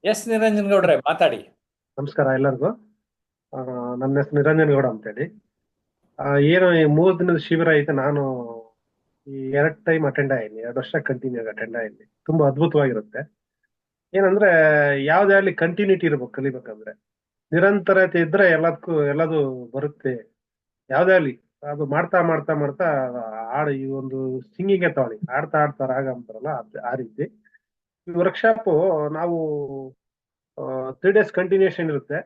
S Niranjan ಗೌಡ್ರೆ ಮಾತಾಡಿ. ನಮಸ್ಕಾರ ಎಲ್ಲರಿಗೂ. ಆ, ನನ್ನ ಹೆಸರು ನಿರಂಜನ್ ಗೌಡ ಅಂತೇಳಿ. ಆ, ಏನು ಈ 3 ದಿನದ ಶಿಬಿರ ಐತೆ. ನಾನು ಈ 2 ಟೈಮ್ ಅಟೆಂಡ್ ಆಗಿನಿ, 2 ವರ್ಷ ಕಂಟಿನ್ಯೂ ಆಗಿ ಅಟೆಂಡ್ ಆಗಿನಿ. ತುಂಬಾ ಅದ್ಭುತವಾಗಿರುತ್ತೆ. ಏನಂದ್ರೆ ಯಾವ್ದೇ ಆಗ್ಲಿ ಕಂಟಿನ್ಯೂಟಿ ಇರ್ಬೇಕು ಕಲಿಬೇಕಂದ್ರೆ. ನಿರಂತರತೆ ಇದ್ರೆ ಎಲ್ಲದೂ ಬರುತ್ತೆ. ಯಾವ್ದೇ ಆಗ್ಲಿ ಅದು ಮಾಡ್ತಾ ಮಾಡ್ತಾ ಮಾಡ್ತಾ ಹಾಡು ಈ ಒಂದು ಸಿಂಗಿಂಗ್ ತಗೊಳ್ಳಿ, ಆಡ್ತಾ ಆಡ್ತಾ ರಾಗ ಅಂತಾರಲ್ಲ ಆ ರೀತಿ ಈ ವರ್ಕ್ಶಾಪ್ ನಾವು 3 ಡೇಸ್ ಕಂಟಿನ್ಯೂಷನ್ ಇರುತ್ತೆ.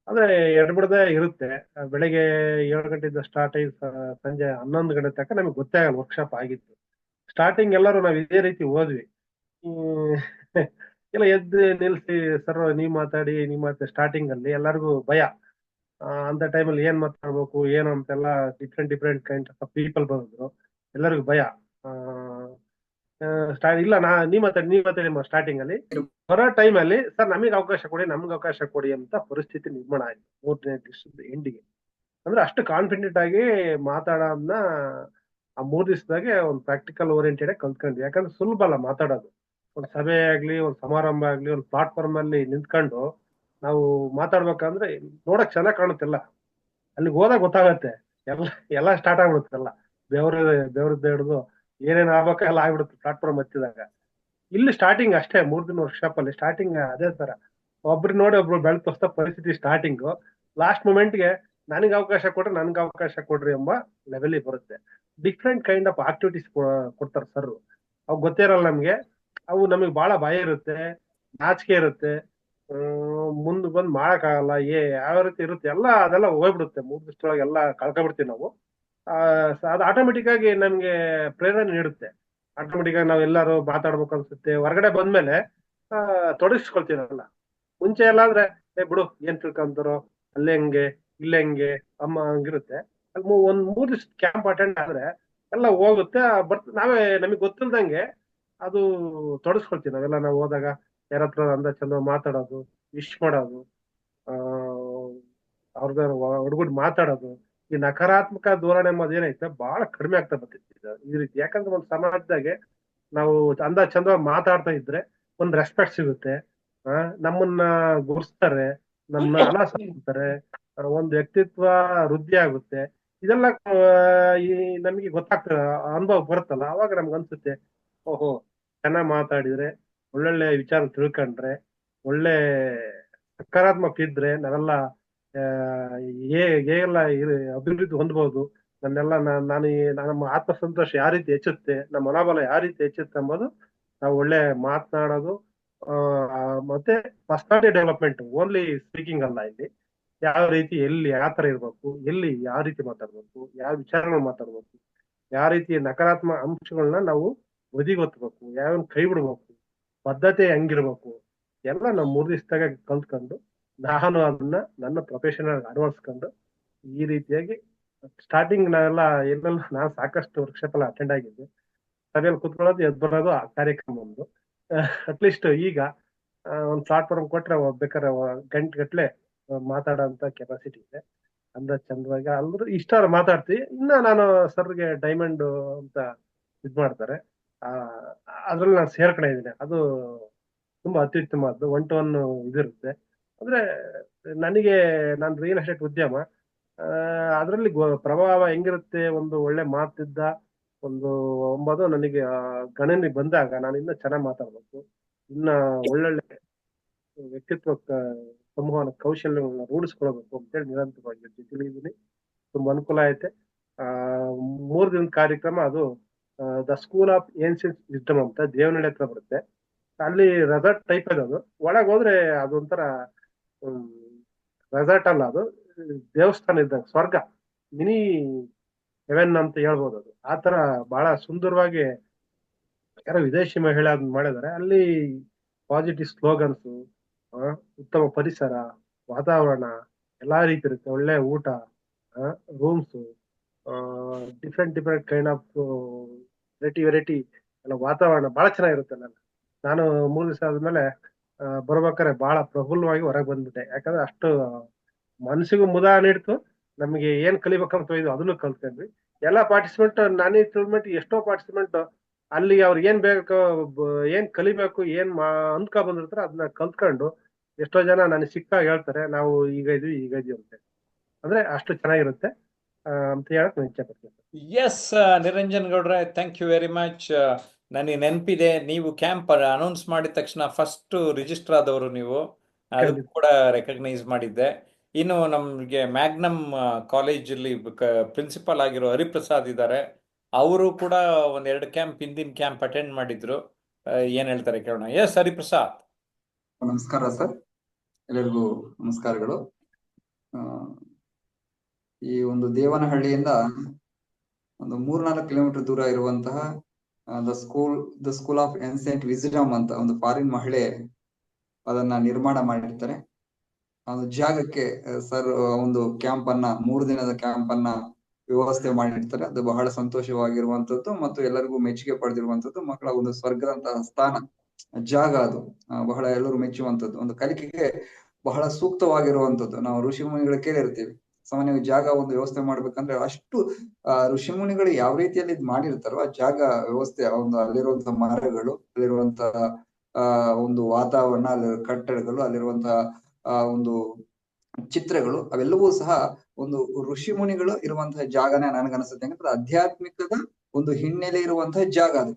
ಆದ್ರೆ ಎಡ್ಬಿಡದೆ ಇರುತ್ತೆ. ಬೆಳಿಗ್ಗೆ 7 ಗಂಟೆಯಿಂದ ಸ್ಟಾರ್ಟ್ ಆಗಿ ಸಂಜೆ 11 ಗಂಟೆ ತನಕ ನಮಗೆ ಗೊತ್ತೇ ಆಗಲ್ಲ ವರ್ಕ್ಶಾಪ್ ಆಗಿತ್ತು. ಸ್ಟಾರ್ಟಿಂಗ್ ಎಲ್ಲರೂ ನಾವು ಇದೇ ರೀತಿ ಹೋದ್ವಿ. ಹ್ಮ್, ಎಲ್ಲ ಎದ್ದು ನಿಲ್ಸಿ ಸರ್ ನೀವ್ ಮಾತಾಡಿ ಸ್ಟಾರ್ಟಿಂಗ್ ಅಲ್ಲಿ ಎಲ್ಲರಿಗೂ ಭಯ. ಅಂತ ಟೈಮಲ್ಲಿ ಏನ್ ಮಾತಾಡ್ಬೇಕು ಏನು ಅಂತೆಲ್ಲ different different kind of people ಬಂದ್ರು. ಎಲ್ಲರಿಗೂ ಭಯ. ಇಲ್ಲ ನೀವ್ ಮಾತಾಡಿ ಸ್ಟಾರ್ಟಿಂಗ್ ಅಲ್ಲಿ ಬರೋ ಟೈಮ್ ಅಲ್ಲಿ ಸರ್ ನಮಗೆ ಅವಕಾಶ ಕೊಡಿ ಅಂತ ಪರಿಸ್ಥಿತಿ ನಿರ್ಮಾಣ ಆಯ್ತು 3ನೇ ದಿವಸದ ಎಂಡಿಗೆ. ಅಂದ್ರೆ ಅಷ್ಟು ಕಾನ್ಫಿಡೆಂಟ್ ಆಗಿ ಮಾತಾಡೋದನ್ನ ಆ 3 ದಿವಸದಾಗೆ ಒಂದು ಪ್ರಾಕ್ಟಿಕಲ್ ಓರಿಯೆಂಟೆಡ್ ಕಲ್ತ್ಕೊಂಡ್ವಿ. ಯಾಕಂದ್ರೆ ಸುಲಭ ಅಲ್ಲ ಮಾತಾಡೋದು. ಒಂದು ಸಭೆ ಆಗ್ಲಿ, ಒಂದು ಸಮಾರಂಭ ಆಗ್ಲಿ, ಒಂದು ಪ್ಲಾಟ್ಫಾರ್ಮ್ ಅಲ್ಲಿ ನಿಂತ್ಕೊಂಡು ನಾವು ಮಾತಾಡ್ಬೇಕಂದ್ರೆ ನೋಡಕ್ ಚೆನ್ನಾಗ್ ಕಾಣುತ್ತೆಲ್ಲ. ಅಲ್ಲಿಗೆ ಹೋದಾಗ ಗೊತ್ತಾಗತ್ತೆ. ಎಲ್ಲ ಎಲ್ಲ ಸ್ಟಾರ್ಟ್ ಆಗ್ಬಿಡುತ್ತಲ್ಲ. ಬೆವ್ರ ಬೆವ್ರದ್ದು ಹಿಡಿದು ಏನೇನ್ ಆಗ್ಬೇಕ ಎಲ್ಲ ಆಗ್ಬಿಡುತ್ತೆ ಪ್ಲಾಟ್ಫಾರ್ಮ್ ಹತ್ತಿದಾಗ. ಇಲ್ಲಿ ಸ್ಟಾರ್ಟಿಂಗ್ ಅಷ್ಟೇ 3 ದಿನ ವರ್ಕ್ಶಾಪ್ ಅಲ್ಲಿ ಸ್ಟಾರ್ಟಿಂಗ್ ಅದೇ ತರ. ಒಬ್ರು ನೋಡಿ ಒಬ್ರು ಬೆಳಕು ಹೊಸ ಪರಿಸ್ಥಿತಿ ಸ್ಟಾರ್ಟಿಂಗ್. ಲಾಸ್ಟ್ ಮೂಮೆಂಟ್ಗೆ ನನ್ಗೆ ಅವಕಾಶ ಕೊಡ್ರಿ ಎಂಬ ಲೆವೆಲ್ ಬರುತ್ತೆ. ಡಿಫ್ರೆಂಟ್ ಕೈಂಡ್ ಆಫ್ ಆಕ್ಟಿವಿಟೀಸ್ ಕೊಡ್ತಾರೆ ಸರ್. ಅವು ಗೊತ್ತೇ ಇರಲ್ಲ ನಮ್ಗೆ. ಅವು ನಮಗೆ ಬಹಳ ಭಯ ಇರುತ್ತೆ, ನಾಚಿಕೆ ಇರುತ್ತೆ. ಮುಂದ್ ಬಂದ್ ಮಾಡಕ್ ಆಗಲ್ಲ. ಯಾವ ರೀತಿ ಇರುತ್ತೆ ಎಲ್ಲ ಅದೆಲ್ಲ ಹೋಗ್ಬಿಡುತ್ತೆ. 3 ದಿವಸದೊಳಗೆ ಎಲ್ಲ ಕಳ್ಕೊಬಿಡ್ತೀವಿ ನಾವು. ಅದು ಆಟೋಮೆಟಿಕ್ ಆಗಿ ನಮ್ಗೆ ಪ್ರೇರಣೆ ನೀಡುತ್ತೆ. ಆಟೋಮೆಟಿಕ್ ಆಗಿ ನಾವ್ ಎಲ್ಲಾರು ಮಾತಾಡ್ಬೇಕು ಅನ್ಸುತ್ತೆ. ಹೊರಗಡೆ ಬಂದ್ಮೇಲೆ ಆ ತೊಡಗಿಸ್ಕೊಳ್ತೀನಲ್ಲ. ಮುಂಚೆ ಎಲ್ಲ ಅಂದ್ರೆ ಬಿಡು ಏನ್ ತಿಳ್ಕೊಂತಾರೋ, ಅಲ್ಲೇ ಹೆಂಗೆ ಇಲ್ಲೇ ಹೆಂಗೆ ಅಮ್ಮ ಹಂಗಿರುತ್ತೆ. ಒಂದ್ 3 ದಿವಸ ಕ್ಯಾಂಪ್ ಅಟೆಂಡ್ ಆದ್ರೆ ಎಲ್ಲ ಹೋಗುತ್ತೆ. ನಾವೇ ನಮಗೆ ಗೊತ್ತಿಲ್ದಂಗೆ ಅದು ತೊಡಗಿಸ್ಕೊಳ್ತೀವಿ ನಾವೆಲ್ಲ. ನಾವು ಹೋದಾಗ ಯಾರ ಹತ್ರ ಅಂದ ಚಂದ ಮಾತಾಡೋದು, ವಿಶ್ ಮಾಡೋದು, ಆ ಅವ್ರದ ಹುಡುಗರು ಮಾತಾಡೋದು. ಈ ನಕಾರಾತ್ಮಕ ಧೋರಣೆ ಎಂಬುದು ಏನೈತೆ ಬಹಳ ಕಡಿಮೆ ಆಗ್ತಾ ಬರ್ತೈತಿ ಈ ರೀತಿ. ಯಾಕಂದ್ರೆ ಒಂದು ಸಮಾಜದಾಗೆ ನಾವು ಅಂದ ಚಂದ ಮಾತಾಡ್ತಾ ಇದ್ರೆ ಒಂದ್ ರೆಸ್ಪೆಕ್ಟ್ ಸಿಗುತ್ತೆ. ಆ ನಮ್ಮನ್ನ ಗುರ್ಸ್ತಾರೆ, ನಮ್ಮನ್ನ ಅಲಾಸ್ತಾರೆ. ಒಂದು ವ್ಯಕ್ತಿತ್ವ ವೃದ್ಧಿ ಆಗುತ್ತೆ. ಇದೆಲ್ಲ ಈ ನಮಗೆ ಗೊತ್ತಾಗ್ತದೆ, ಅನುಭವ ಬರುತ್ತಲ್ಲ. ಅವಾಗ ನಮ್ಗೆ ಅನ್ಸುತ್ತೆ, ಓಹೋ ಚೆನ್ನಾಗ್ ಮಾತಾಡಿದ್ರೆ, ಒಳ್ಳೊಳ್ಳೆ ವಿಚಾರ ತಿಳ್ಕೊಂಡ್ರೆ, ಒಳ್ಳೆ ಸಕಾರಾತ್ಮಕ ಇದ್ರೆ ನಾವೆಲ್ಲ ಆ, ಹೇಗೆಲ್ಲ ಅಭಿವೃದ್ಧಿ ಹೊಂದ್ಬೋದು. ನಮ್ಮ ಆತ್ಮಸಂತೋಷ ಯಾವ ರೀತಿ ಹೆಚ್ಚುತ್ತೆ, ನಮ್ಮ ಮನೋಬಲ ಯಾವ ರೀತಿ ಹೆಚ್ಚುತ್ತೆ ಎಂಬುದು ನಾವು ಒಳ್ಳೆ ಮಾತನಾಡೋದು. ಆ, ಮತ್ತೆ ಪರ್ಸನಾಲಿಟಿ ಡೆವಲಪ್ಮೆಂಟ್ ಓನ್ಲಿ ಸ್ಪೀಕಿಂಗ್ ಅಲ್ಲ ಇಲ್ಲಿ. ಯಾವ ರೀತಿ ಎಲ್ಲಿ ಯಾವ ತರ ಇರ್ಬೇಕು, ಎಲ್ಲಿ ಯಾವ ರೀತಿ ಮಾತಾಡ್ಬೇಕು, ಯಾವ ವಿಚಾರಗಳು ಮಾತಾಡ್ಬೇಕು, ಯಾವ ರೀತಿ ನಕಾರಾತ್ಮಕ ಅಂಶಗಳನ್ನ ನಾವು ಬದಿಗೊತ್ತಬೇಕು, ಯಾವ ಕೈ ಬಿಡ್ಬೇಕು, ಬದ್ಧತೆ ಹೆಂಗಿರ್ಬೇಕು, ಎಲ್ಲ ನಾವು 3 ದಿವಸದಾಗ ಕಲ್ತ್ಕೊಂಡು ನಾನು ಅದನ್ನ ನನ್ನ ಪ್ರೊಫೆಷನ್ ಅಳವಡಿಸ್ಕೊಂಡು ಈ ರೀತಿಯಾಗಿ ಸ್ಟಾರ್ಟಿಂಗ್ ಎಲ್ಲೆಲ್ಲ ನಾನು ಸಾಕಷ್ಟು ವರ್ಕ್ಶಾಪ್ ಎಲ್ಲ ಅಟೆಂಡ್ ಆಗಿದ್ದೆ. ಸಭೆಯಲ್ಲಿ ಕುತ್ಕೊಳ್ಳೋದು ಎದ್ದು ಬರೋದು ಆ ಕಾರ್ಯಕ್ರಮ ಒಂದು. ಅಟ್ಲೀಸ್ಟ್ ಈಗ ಒಂದು ಪ್ಲಾಟ್ಫಾರ್ಮ್ ಕೊಟ್ರೆ ಬೇಕಾದ್ರೆ ಗಂಟೆ ಗಟ್ಲೆ ಮಾತಾಡೋಂತ ಕೆಪಾಸಿಟಿ ಇದೆ. ಅಂದ ಚಂದವಾಗಿ ಅಲ್ದ್ರು ಇಷ್ಟ ಮಾತಾಡ್ತೀವಿ. ಇನ್ನ ನಾನು ಸರ್ಗೆ ಡೈಮಂಡ್ ಅಂತ ಇದ್ ಮಾಡ್ತಾರೆ. ಆ ಅದ್ರಲ್ಲಿ ನಾನು ಸೇರ್ಕೊಂಡಿದ್ದೀನಿ. ಅದು ತುಂಬಾ ಅತ್ಯುತ್ತಮವಾದ್ದು 1-to-1 ಇದಿರುತ್ತೆ. ಅಂದ್ರೆ ನನಗೆ ನಾನು ರಿಯಲ್ ಎಸ್ಟೇಟ್ ಉದ್ಯಮ, ಅದರಲ್ಲಿ ಪ್ರಭಾವ ಹೆಂಗಿರುತ್ತೆ, ಒಂದು ಒಳ್ಳೆ ಮಾತಿದ್ದ ಒಂದು ಒಂಬದು ನನಗೆ ಗಣನೆ ಬಂದಾಗ ನಾನು ಇನ್ನ ಚೆನ್ನಾಗಿ ಮಾತಾಡ್ಬೇಕು. ಇನ್ನ ಒಳ್ಳೊಳ್ಳೆ ವ್ಯಕ್ತಿತ್ವ ಸಂವಹನ ಕೌಶಲ್ಯಗಳನ್ನ ರೂಢಿಸ್ಕೊಳ್ಬೇಕು ಅಂತೇಳಿ ನಿರಂತರವಾಗಿ ಜೊತೆಲಿ ಇದೀನಿ. ತುಂಬಾ ಅನುಕೂಲ ಐತೆ. ಆ 3 ದಿನದ ಕಾರ್ಯಕ್ರಮ ಅದು the school of ancient wisdom ಅಂತ ದೇವನಹಳ್ಳಿ ಹತ್ರ ಬರುತ್ತೆ. ಅಲ್ಲಿ ರೆಸಾರ್ಟ್ ಟೈಪ್ ಇದೆ ಅದು. ಒಳಗೆ ಹೋದ್ರೆ ಅದೊಂಥರ ರೆಸಾರ್ಟ್ ಅಲ್ಲ, ಅದು ದೇವಸ್ಥಾನ ಇದ್ದಂಗೆ, ಸ್ವರ್ಗ, ಮಿನಿ ಹೆವೆನ್ ಅಂತ ಹೇಳ್ಬೋದು. ಅದು ಆ ತರ ಬಹಳ ಸುಂದರವಾಗಿ ಯಾರೋ ವಿದೇಶಿ ಮಹಿಳೆ ಅದನ್ನ ಮಾಡಿದ್ದಾರೆ ಅಲ್ಲಿ. ಪಾಸಿಟಿವ್ ಸ್ಲೋಗನ್ಸ್, ಉತ್ತಮ ಪರಿಸರ, ವಾತಾವರಣ ಎಲ್ಲಾ ರೀತಿ ಇರುತ್ತೆ. ಒಳ್ಳೆ ಊಟ, rooms, different different kind of variety ಎಲ್ಲ ವಾತಾವರಣ ಬಹಳ ಚೆನ್ನಾಗಿರುತ್ತೆ. ನಾನು 3 ದಿವಸ ಆದ್ಮೇಲೆ ಬರ್ಬೇಕಾದ್ರೆ ಬಹಳ ಪ್ರಫುಲ್ಲವಾಗಿ ಹೊರಗೆ ಬಂದ್ಬಿಟ್ಟೆ. ಯಾಕಂದ್ರೆ ಅಷ್ಟು ಮನಸ್ಸಿಗೂ ಮುದ ನೀಡ್ತು. ನಮಗೆ ಏನ್ ಕಲಿಬೇಕಂತ ಇದು ಅದನ್ನು ಕಲ್ತ್ಕೊಂಡ್ವಿ. ಎಲ್ಲ ಪಾರ್ಟಿಸಿಪೆಂಟ್, ನಾನೇ ತಿಳಿದ್ಮಟ್ಟ ಎಷ್ಟೋ ಪಾರ್ಟಿಸಿಪೆಂಟ್ ಅಲ್ಲಿ ಅವ್ರಿಗೆ ಏನ್ ಬೇಕು, ಏನ್ ಕಲಿಬೇಕು, ಅಂದ್ಕೊ ಬಂದಿರ್ತಾರೆ ಅದನ್ನ ಕಲ್ತ್ಕೊಂಡು ಎಷ್ಟೋ ಜನ ನನಗೆ ಸಿಕ್ಕಾಗ ಹೇಳ್ತಾರೆ ನಾವು ಈಗ ಇದೀವಿ ಅಂತ. ಅಂದ್ರೆ ಅಷ್ಟು ಚೆನ್ನಾಗಿರುತ್ತೆ ಅಂತ ಹೇಳಕ್ ನಾನು ಇಚ್ಛೆ ಪಡ್ತೀನಿ. ಎಸ್ ನಿರಂಜನ್ ಗೌಡ್ರೆ, ಥ್ಯಾಂಕ್ ಯು ವೆರಿ ಮಚ್. ನನಗೆ ನೆನಪಿದೆ, ನೀವು ಕ್ಯಾಂಪ್ ಅನೌನ್ಸ್ ಮಾಡಿದ ತಕ್ಷಣ ಫಸ್ಟ್ ರಿಜಿಸ್ಟರ್ ಆದವರು ನೀವು, ಅದಕ್ಕೂ ಕೂಡ ರೆಕಗ್ನೈಸ್ ಮಾಡಿದ್ದೆ. ಇನ್ನು ನಮಗೆ ಮ್ಯಾಗ್ನಮ್ ಕಾಲೇಜಲ್ಲಿ ಪ್ರಿನ್ಸಿಪಾಲ್ ಆಗಿರೋ ಹರಿಪ್ರಸಾದ್ ಇದ್ದಾರೆ, ಅವರು ಕೂಡ ಒಂದೆರಡು ಕ್ಯಾಂಪ್, ಹಿಂದಿನ ಕ್ಯಾಂಪ್ ಅಟೆಂಡ್ ಮಾಡಿದ್ರು. ಏನ್ ಹೇಳ್ತಾರೆ ಕೇಳೋಣ. ಎಸ್ ಹರಿಪ್ರಸಾದ್. ನಮಸ್ಕಾರ ಸರ್, ಎಲ್ಲರಿಗೂ ನಮಸ್ಕಾರಗಳು. ಈ ಒಂದು ದೇವನಹಳ್ಳಿಯಿಂದ ಒಂದು 3-4 ಕಿಲೋಮೀಟರ್ ದೂರ ಇರುವಂತಹ the school of ancient wisdom ಅಂತ ಒಂದು ಫಾರಿನ್ ಮಹಿಳೆ ಅದನ್ನ ನಿರ್ಮಾಣ ಮಾಡಿರ್ತಾರೆ. ಒಂದು ಜಾಗಕ್ಕೆ ಸರ್ ಒಂದು ಕ್ಯಾಂಪ್ ಅನ್ನ 3 ದಿನದ ಕ್ಯಾಂಪ್ ಅನ್ನ ವ್ಯವಸ್ಥೆ ಮಾಡಿರ್ತಾರೆ. ಅದು ಬಹಳ ಸಂತೋಷವಾಗಿರುವಂತದ್ದು ಮತ್ತು ಎಲ್ಲರಿಗೂ ಮೆಚ್ಚುಗೆ ಪಡೆದಿರುವಂತದ್ದು. ಮಕ್ಕಳ ಒಂದು ಸ್ವರ್ಗದಂತಹ ಸ್ಥಾನ ಜಾಗ ಅದು, ಬಹಳ ಎಲ್ಲರೂ ಮೆಚ್ಚುವಂತದ್ದು, ಒಂದು ಕಲಿಕೆಗೆ ಬಹಳ ಸೂಕ್ತವಾಗಿರುವಂತದ್ದು. ನಾವು ಋಷಿ ಮುನಿಗಳು ಕೇಳಿರ್ತೀವಿ, ಸಾಮಾನ್ಯವಾಗಿ ಜಾಗ ಒಂದು ವ್ಯವಸ್ಥೆ ಮಾಡ್ಬೇಕಂದ್ರೆ ಅಷ್ಟು ಋಷಿಮುನಿಗಳು ಯಾವ ರೀತಿಯಲ್ಲಿ ಇದ್ ಮಾಡಿರ್ತಾರೋ ಆ ಜಾಗ ವ್ಯವಸ್ಥೆ, ಒಂದು ಅಲ್ಲಿರುವಂತಹ ಮರಗಳು, ಅಲ್ಲಿರುವಂತಹ ಒಂದು ವಾತಾವರಣ, ಅಲ್ಲಿರುವ ಕಟ್ಟಡಗಳು, ಅಲ್ಲಿರುವಂತಹ ಒಂದು ಚಿತ್ರಗಳು, ಅವೆಲ್ಲವೂ ಸಹ ಒಂದು ಋಷಿ ಮುನಿಗಳು ಇರುವಂತಹ ಜಾಗನೇ ನನಗನ್ಸುತ್ತೆ. ಯಾಕಂದ್ರೆ ಆಧ್ಯಾತ್ಮಿಕದ ಒಂದು ಹಿನ್ನೆಲೆ ಇರುವಂತಹ ಜಾಗ ಅದು.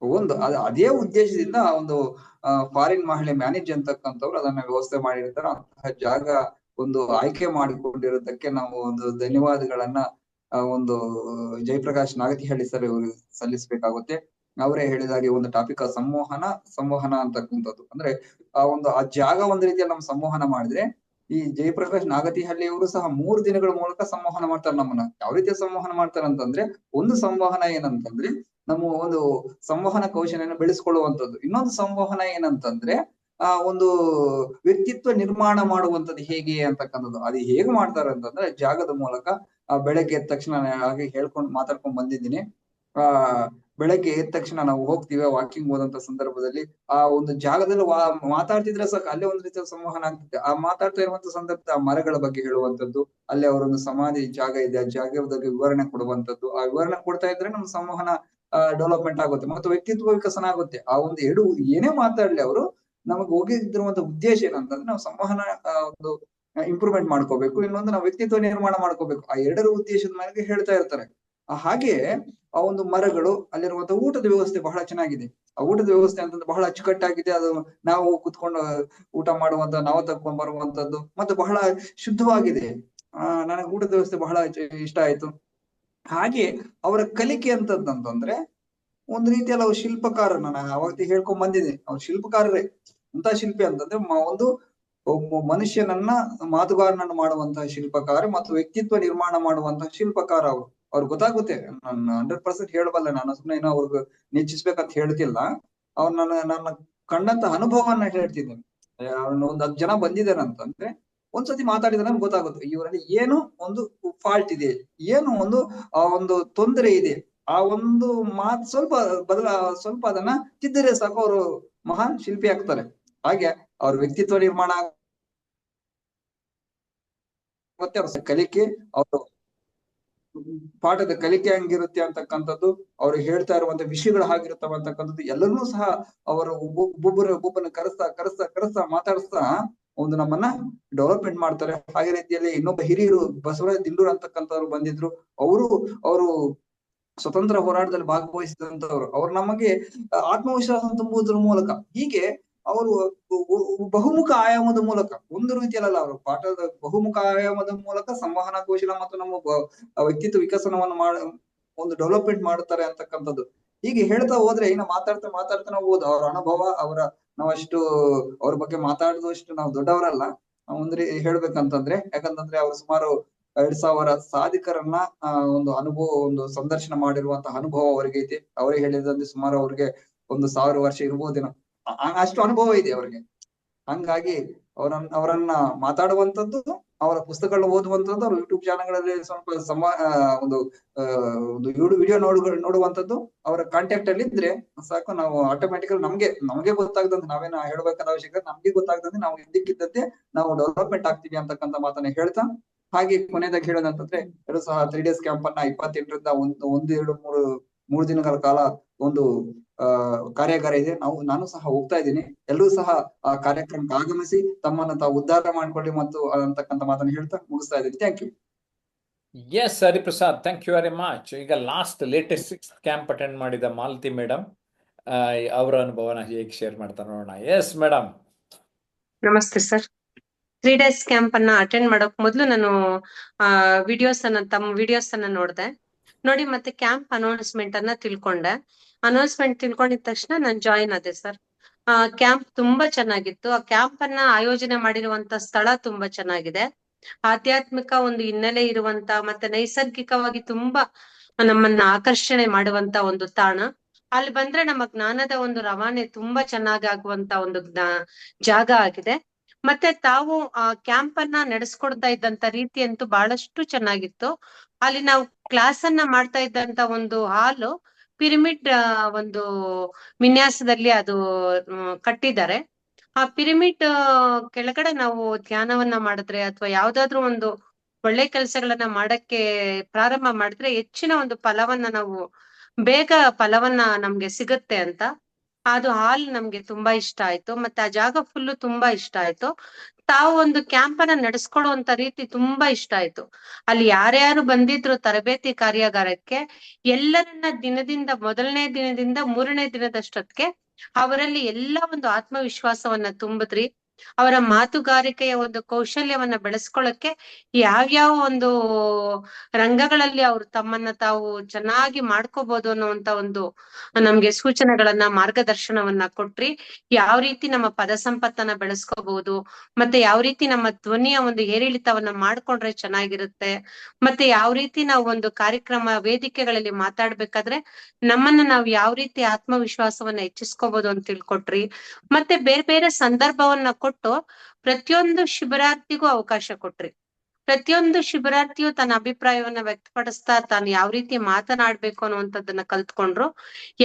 ಒಂದು ಅದೇ ಉದ್ದೇಶದಿಂದ ಒಂದು ಫಾರಿನ್ ಮಹಿಳೆ ಮ್ಯಾನೇಜ್ ಅಂತಕ್ಕಂಥವ್ರು ಅದನ್ನ ವ್ಯವಸ್ಥೆ ಮಾಡಿರ್ತಾರೆ. ಅಂತಹ ಜಾಗ ಒಂದು ಆಯ್ಕೆ ಮಾಡಿಕೊಂಡಿರೋದಕ್ಕೆ ನಾವು ಒಂದು ಧನ್ಯವಾದಗಳನ್ನ ಒಂದು ಜಯಪ್ರಕಾಶ್ ನಾಗತಿಹಳ್ಳಿ ಸರ್ ಸಲ್ಲಿಸಬೇಕಾಗುತ್ತೆ. ಅವರೇ ಹೇಳಿದಾಗೆ ಒಂದು ಟಾಪಿಕ್ ಸಂವಹನ ಅಂತಕ್ಕಂಥದ್ದು. ಅಂದ್ರೆ ಆ ಜಾಗ ಒಂದ್ ರೀತಿಯಲ್ಲಿ ನಾವು ಸಂವಹನ ಮಾಡಿದ್ರೆ, ಈ ಜಯಪ್ರಕಾಶ್ ನಾಗತಿಹಳ್ಳಿಯವರು ಸಹ 3 ದಿನಗಳ ಮೂಲಕ ಸಂವಹನ ಮಾಡ್ತಾರೆ ನಮ್ಮನ್ನ. ಯಾವ ರೀತಿಯ ಸಂವಹನ ಮಾಡ್ತಾರೆ ಅಂತಂದ್ರೆ, ಒಂದು ಸಂವಹನ ಏನಂತಂದ್ರೆ ನಮ್ಮ ಒಂದು ಸಂವಹನ ಕೌಶಲ್ಯನ ಬೆಳೆಸ್ಕೊಳ್ಳುವಂಥದ್ದು. ಇನ್ನೊಂದು ಸಂವಹನ ಏನಂತಂದ್ರೆ ಒಂದು ವ್ಯಕ್ತಿತ್ವ ನಿರ್ಮಾಣ ಮಾಡುವಂಥದ್ದು ಹೇಗೆ ಅಂತಕ್ಕಂಥದ್ದು. ಅದು ಹೇಗೆ ಮಾಡ್ತಾರೆ ಅಂತಂದ್ರೆ ಜಾಗದ ಮೂಲಕ. ಬೆಳಗ್ಗೆ ಎದ್ದ ತಕ್ಷಣ ಹಾಗೆ ಮಾತಾಡ್ಕೊಂಡ್ ಬಂದಿದ್ದೀನಿ. ಬೆಳಗ್ಗೆ ಎದ್ದ ತಕ್ಷಣ ನಾವು ಹೋಗ್ತೀವಿ ವಾಕಿಂಗ್ ಹೋದಂತ ಸಂದರ್ಭದಲ್ಲಿ ಆ ಒಂದು ಜಾಗದಲ್ಲಿ ಮಾತಾಡ್ತಿದ್ರೆ ಸಾಕು, ಅಲ್ಲೇ ಒಂದು ರೀತಿಯ ಸಂವಹನ ಆಗ್ತದೆ. ಆ ಮಾತಾಡ್ತಾ ಇರುವಂತ ಸಂದರ್ಭದ ಆ ಮರಗಳ ಬಗ್ಗೆ ಹೇಳುವಂಥದ್ದು, ಅಲ್ಲಿ ಅವರೊಂದು ಸಮಾಧಿ ಜಾಗ ಇದೆ, ಆ ಜಾಗದ ಬಗ್ಗೆ ವಿವರಣೆ ಕೊಡುವಂಥದ್ದು. ಆ ವಿವರಣೆ ಕೊಡ್ತಾ ಇದ್ರೆ ನಮ್ಮ ಸಂವಹನ ಡೆವಲಪ್ಮೆಂಟ್ ಆಗುತ್ತೆ ಮತ್ತು ವ್ಯಕ್ತಿತ್ವ ವಿಕಸನ ಆಗುತ್ತೆ. ಆ ಒಂದು ಏನೇ ಮಾತಾಡ್ಲಿ ಅವರು, ನಮಗೆ ಹೋಗಿದ್ದಿರುವಂತ ಉದ್ದೇಶ ಏನಂತಂದ್ರೆ ನಾವು ಸಂವಹನ ಒಂದು ಇಂಪ್ರೂವ್ಮೆಂಟ್ ಮಾಡ್ಕೋಬೇಕು, ಇನ್ನೊಂದು ನಾವು ವ್ಯಕ್ತಿತ್ವ ನಿರ್ಮಾಣ ಮಾಡ್ಕೋಬೇಕು. ಆ ಎರಡರ ಉದ್ದೇಶದ ಮೇಲೆ ಹೇಳ್ತಾ ಇರ್ತಾರೆ. ಹಾಗೆ ಆ ಒಂದು ಮರಗಳು, ಅಲ್ಲಿರುವಂತ ಊಟದ ವ್ಯವಸ್ಥೆ ಬಹಳ ಚೆನ್ನಾಗಿದೆ. ಆ ಊಟದ ವ್ಯವಸ್ಥೆ ಅಂತಂದ್ರೆ ಬಹಳ ಅಚ್ಚುಕಟ್ಟಾಗಿದೆ. ಅದು ನಾವು ಕುತ್ಕೊಂಡು ಊಟ ಮಾಡುವಂತ, ನಾವು ತಕೊಂಡ್ ಬರುವಂತದ್ದು ಮತ್ತೆ ಬಹಳ ಶುದ್ಧವಾಗಿದೆ. ನನಗೆ ಊಟದ ವ್ಯವಸ್ಥೆ ಬಹಳ ಇಷ್ಟ ಆಯ್ತು. ಹಾಗೆ ಅವರ ಕಲಿಕೆ ಅಂತಂದ್ರೆ ಒಂದ್ ರೀತಿಯಲ್ಲಿ ಅವ್ರು ಶಿಲ್ಪಕಾರರು, ನಾನು ಅವಾಗ ಹೇಳ್ಕೊಂಡ್ ಬಂದಿದ್ದೀನಿ, ಅವ್ರು ಶಿಲ್ಪಕಾರರೇ. ಅಂತ ಶಿಲ್ಪಿ ಅಂತಂದ್ರೆ ಒಂದು ಮನುಷ್ಯನನ್ನ ಮಾತುಗಾರನನ್ನು ಮಾಡುವಂತಹ ಶಿಲ್ಪಕಾರ ಮತ್ತು ವ್ಯಕ್ತಿತ್ವ ನಿರ್ಮಾಣ ಮಾಡುವಂತಹ ಶಿಲ್ಪಕಾರ ಅವ್ರು ಗೊತ್ತಾಗುತ್ತೆ. ನಾನು 100% ಹೇಳಬಲ್ಲ, ನಾನು ಸುಮ್ಮನೆ ಏನೋ ಅವ್ರಿಗೆ ನೆಚ್ಚಿಸ್ಬೇಕಂತ ಹೇಳ್ತಿಲ್ಲ. ಅವ್ರು ನನ್ನ ಕಂಡಂತ ಅನುಭವವನ್ನ ಹೇಳ್ತಿದ್ದೇನೆ. ಒಂದು 10 ಜನ ಬಂದಿದ್ದಾರೆ ಅಂತಂದ್ರೆ ಒಂದ್ಸತಿ ಮಾತಾಡಿದ್ರೆ ನಮ್ಗೆ ಗೊತ್ತಾಗುತ್ತೆ ಇವರಲ್ಲಿ ಏನು ಒಂದು ಫಾಲ್ಟ್ ಇದೆ, ಏನು ಒಂದು ತೊಂದರೆ ಇದೆ. ಆ ಒಂದು ಮಾತು ಸ್ವಲ್ಪ ಅದನ್ನ ತಿದ್ದರೆ ಸಾಕು, ಅವರು ಮಹಾನ್ ಶಿಲ್ಪಿ ಆಗ್ತಾರೆ. ಹಾಗೆ ಅವ್ರ ವ್ಯಕ್ತಿತ್ವ ನಿರ್ಮಾಣ ಆಗುತ್ತೆ. ಅವ್ರ ಕಲಿಕೆ, ಅವರು ಪಾಠದ ಕಲಿಕೆ ಹಂಗಿರುತ್ತೆ ಅಂತಕ್ಕಂಥದ್ದು, ಅವ್ರು ಹೇಳ್ತಾ ಇರುವಂತ ವಿಷಯಗಳು ಹಾಗಿರುತ್ತವ ಅಂತಕ್ಕಂಥದ್ದು ಎಲ್ಲರನ್ನೂ ಸಹ ಅವರು ಒಬ್ಬೊಬ್ಬನ ಕರೆಸ್ತಾ ಮಾತಾಡಿಸ್ತಾ ಒಂದು ನಮ್ಮನ್ನ ಡೆವಲಪ್ಮೆಂಟ್ ಮಾಡ್ತಾರೆ. ಹಾಗೆ ರೀತಿಯಲ್ಲಿ ಇನ್ನೊಬ್ಬ ಹಿರಿಯರು ಬಸವರಾಜ ದಿಂಡೂರು ಅಂತಕ್ಕಂಥವ್ರು ಬಂದಿದ್ರು. ಅವರು ಸ್ವತಂತ್ರ ಹೋರಾಟದಲ್ಲಿ ಭಾಗವಹಿಸಿದಂತವ್ರು. ಅವ್ರು ನಮಗೆ ಆತ್ಮವಿಶ್ವಾಸ ತುಂಬುವುದ್ರ ಮೂಲಕ, ಹೀಗೆ ಅವರು ಬಹುಮುಖ ಆಯಾಮದ ಮೂಲಕ, ಒಂದು ರೀತಿಯಲ್ಲ, ಅವರು ಪಾಠದ ಬಹುಮುಖ ಆಯಾಮದ ಮೂಲಕ ಸಂವಹನ ಕೌಶಲ ಮತ್ತು ನಮ್ಮ ವ್ಯಕ್ತಿತ್ವ ವಿಕಸನವನ್ನು ಒಂದು ಡೆವಲಪ್ಮೆಂಟ್ ಮಾಡುತ್ತಾರೆ ಅಂತಕ್ಕಂಥದ್ದು. ಹೀಗೆ ಹೇಳ್ತಾ ಹೋದ್ರೆ ಇನ್ನು ಮಾತಾಡ್ತಾ ನಾವು ಅವ್ರ ಅನುಭವ, ನಾವಷ್ಟು ಅವ್ರ ಬಗ್ಗೆ ಮಾತಾಡಿದಷ್ಟು ನಾವು ದೊಡ್ಡವರಲ್ಲ ಹೇಳ್ಬೇಕಂತಂದ್ರೆ. ಯಾಕಂತಂದ್ರೆ ಅವ್ರು ಸುಮಾರು 2000 ಸಾಧಿಕರನ್ನ ಒಂದು ಅನುಭವ, ಒಂದು ಸಂದರ್ಶನ ಮಾಡಿರುವಂತಹ ಅನುಭವ ಅವ್ರಿಗೆ ಐತಿ. ಅವರೇ ಹೇಳಿದಂದ್ರೆ ಸುಮಾರು ಅವ್ರಿಗೆ 1000 ವರ್ಷ ಇರ್ಬೋದೇನೋ, ಅಷ್ಟು ಅನುಭವ ಇದೆ ಅವ್ರಿಗೆ. ಹಂಗಾಗಿ ಅವರನ್ನ ಮಾತಾಡುವಂಥದ್ದು, ಅವರ ಪುಸ್ತಕಗಳನ್ನ ಓದುವಂಥದ್ದು, ಅವ್ರ ಯೂಟ್ಯೂಬ್ ಚಾನಲ್ಗಳಲ್ಲಿ ಸ್ವಲ್ಪ ಒಂದು ವಿಡಿಯೋ ನೋಡುವಂಥದ್ದು, ಅವರ ಕಾಂಟ್ಯಾಕ್ಟ್ ಅಲ್ಲಿ ಇದ್ರೆ ಸಾಕು. ನಾವು ಆಟೋಮ್ಯಾಟಿಕಲ್ ನಮ್ಗೆ ಗೊತ್ತಾಗ್ದಂತೆ, ನಾವೇನ ಹೇಳ್ಬೇಕಾದ ಅವಶ್ಯಕತೆ, ನಮ್ಗೆ ಗೊತ್ತಾಗ್ದಂತೆ ನಾವು ಇದ್ದಕ್ಕಿದ್ದಂತೆ ನಾವು ಡೆವಲಪ್ಮೆಂಟ್ ಆಗ್ತೀವಿ ಅಂತಕ್ಕಂಥ ಮಾತನ್ನ ಹೇಳ್ತಾ, ಹಾಗೆ ಕೊನೆಯದಾಗಿ ಹೇಳೋದಂತಂದ್ರೆ 3 days ಕ್ಯಾಂಪ್ ಅನ್ನ 28ರಿಂದ 1, 2, 3 ದಿನಗಳ ಕಾಲ ಒಂದು ಕಾರ್ಯಾಗಾರ ಇದೆ. ನಾನು ಸಹ ಹೋಗ್ತಾ ಇದ್ದೀನಿ. ಎಲ್ಲರೂ ಸಹ ಆ ಕಾರ್ಯಕ್ರಮಕ್ಕೆ ಆಗಮಿಸಿ ತಮ್ಮನ್ನ ತಾವು ಉದ್ಧಾರ ಮಾಡ್ಕೊಳ್ಳಿ ಮತ್ತು ಅಂತಕ್ಕಂಥ ಮಾತನ್ನು ಹೇಳ್ತಾ ಮುಗಿಸ್ತಾ ಇದ್ದೀನಿ. Thank you. Yes Hariprasad, thank you very much. ಈಗ ಲೇಟೆಸ್ಟ್ 6th ಕ್ಯಾಂಪ್ ಅಟೆಂಡ್ ಮಾಡಿದ ಮಾಲತಿ ಮೇಡಮ್ ಅವರ ಅನುಭವನ ಹೇಗೆ ಶೇರ್ ಮಾಡ್ತಾರೆ ನೋಡೋಣ. Yes madam. ನಮಸ್ತೆ ಸರ್. 3 days ಕ್ಯಾಂಪ್ ಅನ್ನ ಅಟೆಂಡ್ ಮಾಡೋಕ್ ಮೊದಲು ನಾನು ತಮ್ಮ ವಿಡಿಯೋಸ್ ಅನ್ನ ನೋಡಿ ಮತ್ತೆ ಕ್ಯಾಂಪ್ ಅನೌನ್ಸ್ಮೆಂಟ್ ಅನ್ನ ತಿಳ್ಕೊಂಡೆ. ಅನೌನ್ಸ್ಮೆಂಟ್ ತಿಳ್ಕೊಂಡಿದ ತಕ್ಷಣ ನಾನು ಜಾಯಿನ್ ಆದೆ ಸರ್. ಕ್ಯಾಂಪ್ ತುಂಬಾ ಚೆನ್ನಾಗಿತ್ತು. ಆ ಕ್ಯಾಂಪ್ ಅನ್ನ ಆಯೋಜನೆ ಮಾಡಿರುವಂತ ಸ್ಥಳ ತುಂಬಾ ಚೆನ್ನಾಗಿದೆ. ಆಧ್ಯಾತ್ಮಿಕ ಒಂದು ಹಿನ್ನೆಲೆ ಇರುವಂತ ಮತ್ತೆ ನೈಸರ್ಗಿಕವಾಗಿ ತುಂಬಾ ನಮ್ಮನ್ನ ಆಕರ್ಷಣೆ ಮಾಡುವಂತ ಒಂದು ತಾಣ. ಅಲ್ಲಿ ಬಂದ್ರೆ ನಮ್ಮ ಜ್ಞಾನದ ಒಂದು ರವಾನೆ ತುಂಬಾ ಚೆನ್ನಾಗಿ ಆಗುವಂತ ಒಂದು ಜಾಗ ಆಗಿದೆ. ಮತ್ತೆ ತಾವು ಆ ಕ್ಯಾಂಪ್ ಅನ್ನ ನಡೆಸ್ಕೊಡ್ತಾ ಇದ್ದಂತ ರೀತಿ ಅಂತೂ ಬಹಳಷ್ಟು ಚೆನ್ನಾಗಿತ್ತು. ಅಲ್ಲಿ ನಾವು ಕ್ಲಾಸ್ ಅನ್ನ ಮಾಡ್ತಾ ಇದ್ದಂತ ಒಂದು ಹಾಲು ಪಿರಮಿಡ್ ಒಂದು ವಿನ್ಯಾಸದಲ್ಲಿ ಅದು ಕಟ್ಟಿದ್ದಾರೆ. ಆ ಪಿರಮಿಡ್ ಕೆಳಗಡೆ ನಾವು ಧ್ಯಾನವನ್ನ ಮಾಡಿದ್ರೆ ಅಥವಾ ಯಾವ್ದಾದ್ರು ಒಂದು ಒಳ್ಳೆ ಕೆಲಸಗಳನ್ನ ಮಾಡಕ್ಕೆ ಪ್ರಾರಂಭ ಮಾಡಿದ್ರೆ ಹೆಚ್ಚಿನ ಒಂದು ಬೇಗ ಫಲವನ್ನ ನಮ್ಗೆ ಸಿಗುತ್ತೆ ಅಂತ. ಅದು ಹಾಲ್ ನಮ್ಗೆ ತುಂಬಾ ಇಷ್ಟ ಆಯ್ತು. ಮತ್ತೆ ಆ ಜಾಗ ಫುಲ್ಲು ತುಂಬಾ ಇಷ್ಟ ಆಯ್ತು. ತಾವು ಒಂದು ಕ್ಯಾಂಪ್ ಅನ್ನ ನಡೆಸ್ಕೊಡುವಂತ ರೀತಿ ತುಂಬಾ ಇಷ್ಟ ಆಯ್ತು. ಅಲ್ಲಿ ಯಾರ್ಯಾರು ಬಂದಿದ್ರು ತರಬೇತಿ ಕಾರ್ಯಾಗಾರಕ್ಕೆ ಎಲ್ಲರನ್ನ ಮೊದಲನೇ ದಿನದಿಂದ 3ನೇ ದಿನದಷ್ಟೊತ್ತಿಗೆ ಅವರಲ್ಲಿ ಎಲ್ಲ ಒಂದು ಆತ್ಮವಿಶ್ವಾಸವನ್ನ ತುಂಬಿದ್ರಿ. ಅವರ ಮಾತುಗಾರಿಕೆಯ ಒಂದು ಕೌಶಲ್ಯವನ್ನ ಬೆಳೆಸ್ಕೊಳ್ಳಕ್ಕೆ ಯಾವ್ಯಾವ ಒಂದು ರಂಗಗಳಲ್ಲಿ ಅವ್ರು ತಮ್ಮನ್ನ ತಾವು ಚೆನ್ನಾಗಿ ಮಾಡ್ಕೋಬಹುದು ಅನ್ನುವಂತ ಒಂದು ನಮ್ಗೆ ಸೂಚನೆಗಳನ್ನ ಮಾರ್ಗದರ್ಶನವನ್ನ ಕೊಟ್ರಿ. ಯಾವ ರೀತಿ ನಮ್ಮ ಪದ ಸಂಪತ್ತನ್ನ ಬೆಳೆಸ್ಕೋಬಹುದು, ಮತ್ತೆ ಯಾವ ರೀತಿ ನಮ್ಮ ಧ್ವನಿಯ ಒಂದು ಏರಿಳಿತವನ್ನ ಮಾಡ್ಕೊಂಡ್ರೆ ಚೆನ್ನಾಗಿರುತ್ತೆ, ಮತ್ತೆ ಯಾವ ರೀತಿ ನಾವು ಒಂದು ಕಾರ್ಯಕ್ರಮ ವೇದಿಕೆಗಳಲ್ಲಿ ಮಾತಾಡ್ಬೇಕಾದ್ರೆ ನಮ್ಮನ್ನ ನಾವು ಯಾವ ರೀತಿ ಆತ್ಮವಿಶ್ವಾಸವನ್ನ ಹೆಚ್ಚಿಸ್ಕೋಬಹುದು ಅಂತ ತಿಳ್ಕೊಟ್ರಿ. ಮತ್ತೆ ಬೇರೆ ಬೇರೆ ಸಂದರ್ಭವನ್ನ ಕೊಟ್ಟು ಪ್ರತಿಯೊಂದು ಶಿಬಿರಾರ್ಥಿಗೂ ಅವಕಾಶ ಕೊಟ್ರಿ. ಪ್ರತಿಯೊಂದು ಶಿಬಿರಾರ್ಥಿಯು ತನ್ನ ಅಭಿಪ್ರಾಯವನ್ನ ವ್ಯಕ್ತಪಡಿಸ್ತಾ ತಾನು ಯಾವ ರೀತಿ ಮಾತನಾಡ್ಬೇಕು ಅನ್ನುವಂಥದ್ದನ್ನ ಕಲ್ತ್ಕೊಂಡ್ರು.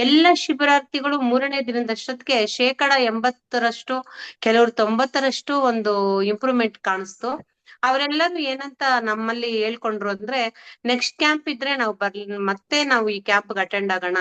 ಎಲ್ಲ ಶಿಬಿರಾರ್ಥಿಗಳು 3ನೇ ದಿನದಷ್ಟೊತ್ತಿಗೆ 80%, ಕೆಲವರು 90% ಒಂದು ಇಂಪ್ರೂವ್ಮೆಂಟ್ ಕಾಣಿಸ್ತು. ಅವರೆಲ್ಲರೂ ಏನಂತ ನಮ್ಮಲ್ಲಿ ಹೇಳ್ಕೊಂಡ್ರು ಅಂದ್ರೆ, ನೆಕ್ಸ್ಟ್ ಕ್ಯಾಂಪ್ ಇದ್ರೆ ಮತ್ತೆ ನಾವು ಈ ಕ್ಯಾಂಪ್ ಅಟೆಂಡ್ ಆಗೋಣ,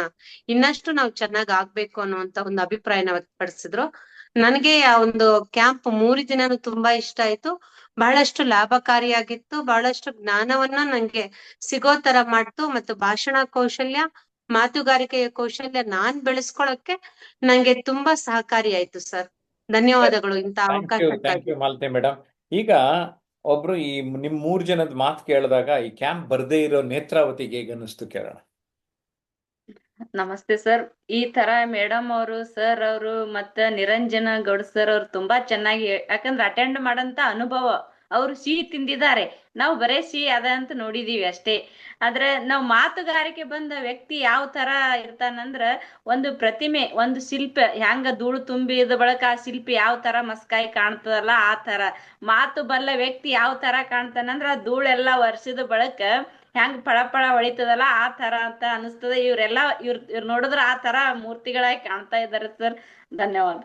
ಇನ್ನಷ್ಟು ನಾವು ಚೆನ್ನಾಗ್ ಆಗ್ಬೇಕು ಅನ್ನುವಂತ ಒಂದು ಅಭಿಪ್ರಾಯನ ವ್ಯಕ್ತಪಡಿಸಿದ್ರು. ನನಗೆ ಆ ಒಂದು ಕ್ಯಾಂಪ್ 3 ದಿನನೂ ತುಂಬಾ ಇಷ್ಟ ಆಯ್ತು. ಬಹಳಷ್ಟು ಲಾಭಕಾರಿಯಾಗಿತ್ತು. ಬಹಳಷ್ಟು ಜ್ಞಾನವನ್ನ ನಂಗೆ ಸಿಗೋ ತರ ಮಾಡ್ತು. ಮತ್ತು ಭಾಷಣ ಕೌಶಲ್ಯ, ಮಾತುಗಾರಿಕೆಯ ಕೌಶಲ್ಯ ನಾನ್ ಬೆಳೆಸ್ಕೊಳಕ್ಕೆ ನಂಗೆ ತುಂಬಾ ಸಹಕಾರಿ ಆಯ್ತು ಸರ್. ಧನ್ಯವಾದಗಳು ಇಂತ ಥ್ಯಾಂಕ್ ಯು ಮಾಲತಿ ಮೇಡಮ್. ಈಗ ಒಬ್ರು ನಿಮ್ 3 ಜನದ ಮಾತು ಕೇಳಿದಾಗ ಈ ಕ್ಯಾಂಪ್ ಬರ್ದೇ ಇರೋ ನೇತ್ರಾವತಿಗೆ ಹೇಗೆ ಅನ್ನಿಸ್ತು ಕೇಳೋಣ. ನಮಸ್ತೆ ಸರ್. ಈ ತರ ಮೇಡಮ್ ಅವರು, ಸರ್ ಅವರು ಮತ್ತೆ ನಿರಂಜನ ಗೌಡ್ ಸರ್ ಅವರು ತುಂಬಾ ಚೆನ್ನಾಗಿ, ಯಾಕಂದ್ರೆ ಅಟೆಂಡ್ ಮಾಡಂತ ಅನುಭವ, ಅವರು ಸಿಹಿ ತಿಂದಿದ್ದಾರೆ. ನಾವು ಬರೇ ಸಿಹಿ ಅದ ಅಂತ ನೋಡಿದೀವಿ ಅಷ್ಟೇ. ಆದ್ರೆ ನಾವು ಮಾತುಗಾರಿಕೆ ಬಂದ ವ್ಯಕ್ತಿ ಯಾವ ತರ ಇರ್ತಾನಂದ್ರ, ಒಂದು ಪ್ರತಿಮೆ, ಒಂದು ಶಿಲ್ಪ ಹೆಂಗ ಧೂಳು ತುಂಬಿದ ಬಳಕ ಆ ಶಿಲ್ಪಿ ಯಾವ ತರ ಮಸ್ಕಾಯಿ ಕಾಣ್ತದಲ್ಲ, ಆ ತರ ಮಾತು ಬಲ್ಲ ವ್ಯಕ್ತಿ ಯಾವ ತರ ಕಾಣ್ತಾನಂದ್ರ ಆ ಧೂಳೆಲ್ಲ ವರ್ಷದ ಬಳಕ ಹೆಂಗ್ ಫಳ ಹೊಳಿತದಲ್ಲ ಆ ತರ ಅಂತ ಅನಿಸ್ತದೆ. ಇವ್ರು ನೋಡಿದ್ರೆ ಆ ತರ ಮೂರ್ತಿಗಳಾಗಿ ಕಾಣ್ತಾ ಇದ್ದಾರೆ ಸರ್. ಧನ್ಯವಾದ.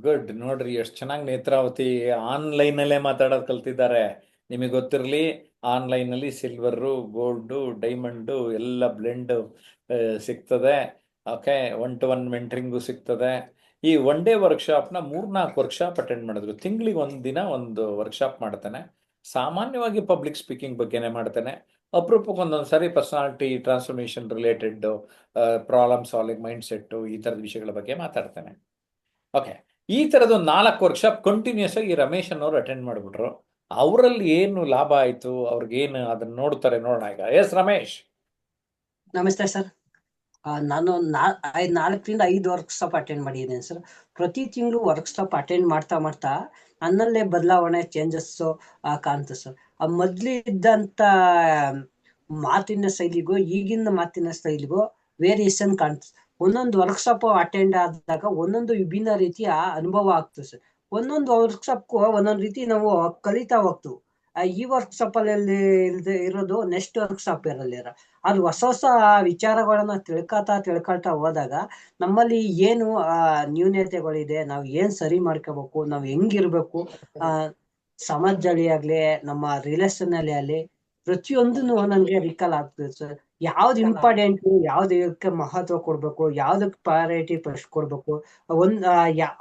ಗುಡ್. ನೋಡ್ರಿ ಎಷ್ಟು ಚೆನ್ನಾಗಿ ನೇತ್ರಾವತಿ ಆನ್ಲೈನ್ ಅಲ್ಲೇ ಮಾತಾಡೋದು ಕಲ್ತಿದ್ದಾರೆ. ನಿಮಗೆ ಗೊತ್ತಿರಲಿ, ಆನ್ಲೈನ್ ಅಲ್ಲಿ ಸಿಲ್ವರು, ಗೋಲ್ಡು, ಡೈಮಂಡು ಎಲ್ಲ ಬ್ಲೆಂಡ್ ಸಿಗ್ತದೆ. ಓಕೆ, 1-to-1 ಮೆಂಟರಿಂಗು ಸಿಗ್ತದೆ. ಈ 1 day ವರ್ಕ್ಶಾಪ್ನ 3-4 ವರ್ಕ್ಶಾಪ್ ಅಟೆಂಡ್ ಮಾಡಿದ್ರು. ತಿಂಗಳಿಗೆ 1 ದಿನ ಒಂದು ವರ್ಕ್ಶಾಪ್ ಮಾಡ್ತಾನೆ. ಸಾಮಾನ್ಯವಾಗಿ ಪಬ್ಲಿಕ್ ಸ್ಪೀಕಿಂಗ್ ಬಗ್ಗೆನೇ ಮಾಡ್ತಾನೆ. ಅಪರೂಪಕ್ಕೆ ಒಂದೊಂದು ಸಾರಿ personality transformation related, problem solving, mindset, ಈ ಥರದ ವಿಷಯಗಳ ಬಗ್ಗೆ ಮಾತಾಡ್ತಾನೆ. ಓಕೆ, ಈ ಥರದ್ದು 4 ವರ್ಕ್ಶಾಪ್ ಕಂಟಿನ್ಯೂಸ್ ಆಗಿ ರಮೇಶ್ ಅನ್ನೋರು ಅಟೆಂಡ್ ಮಾಡಿಬಿಟ್ರು. ಅವರಲ್ಲಿ ಏನು ಲಾಭ ಆಯ್ತು, ಅವ್ರಿಗೇನು ಅದನ್ನ ನೋಡ್ತಾರೆ ನೋಡೋಣ ಈಗ. ಎಸ್ ರಮೇಶ್. ನಮಸ್ತೆ ಸರ್. ನಾನು 4-5 ವರ್ಕ್ಶಾಪ್ ಅಟೆಂಡ್ ಮಾಡಿದ್ದೇನೆ ಸರ್. ಪ್ರತಿ ತಿಂಗಳು ವರ್ಕ್ಶಾಪ್ ಅಟೆಂಡ್ ಮಾಡ್ತಾ ನನ್ನಲ್ಲೇ ಬದಲಾವಣೆ, ಚೇಂಜಸ್ ಕಾಣ್ತು ಸರ್. ಮೊದ್ಲಿದ್ದಂತ ಮಾತಿನ ಶೈಲಿಗೂ ಈಗಿನ ಮಾತಿನ ಶೈಲಿಗೂ ವೇರಿಯೇಷನ್ ಕಾಣ್ತು. ಒಂದೊಂದು ವರ್ಕ್ಶಾಪ್ ಅಟೆಂಡ್ ಆದಾಗ ಒಂದೊಂದು ವಿಭಿನ್ನ ರೀತಿಯ ಅನುಭವ ಆಗ್ತದೆ ಸರ್. ಒಂದೊಂದು ವರ್ಕ್ಶಾಪ್ಗೂ ಒಂದೊಂದು ರೀತಿ ನಾವು ಕಲಿತಾ ಹೋಗ್ತೀವಿ. ಈ ವರ್ಕ್ಶಾಪ್ ಅಲ್ಲಿ ಇರೋದು ನೆಕ್ಸ್ಟ್ ವರ್ಕ್ಶಾಪ್ ಇರಲ್ಲ. ಅದು ಹೊಸ ವಿಚಾರಗಳನ್ನ ತಿಳ್ಕೊಳ್ತಾ ಹೋದಾಗ ನಮ್ಮಲ್ಲಿ ಏನು ನ್ಯೂನತೆಗಳಿದೆ, ನಾವು ಏನ್ ಸರಿ ಮಾಡ್ಕೋಬೇಕು, ನಾವ್ ಹೆಂಗಿರ್ಬೇಕು, ಸಮಾಜದಲ್ಲಿ ಆಗ್ಲಿ ನಮ್ಮ ರಿಲೇಷನ್ ಅಲ್ಲಿ ಆಗ್ಲಿ ಪ್ರತಿಯೊಂದನ್ನು ನನ್ಗೆ ರಿಕಾಲ್ ಆಗ್ತದೆ ಸರ್. ಯಾವ್ದು ಇಂಪಾರ್ಟೆಂಟ್, ಯಾವ್ದಕ್ಕೆ ಮಹತ್ವ ಕೊಡ್ಬೇಕು, ಯಾವ್ದಕ್ ಪ್ರಯಾರಿಟಿ ಫಸ್ಟ್ ಕೊಡ್ಬೇಕು,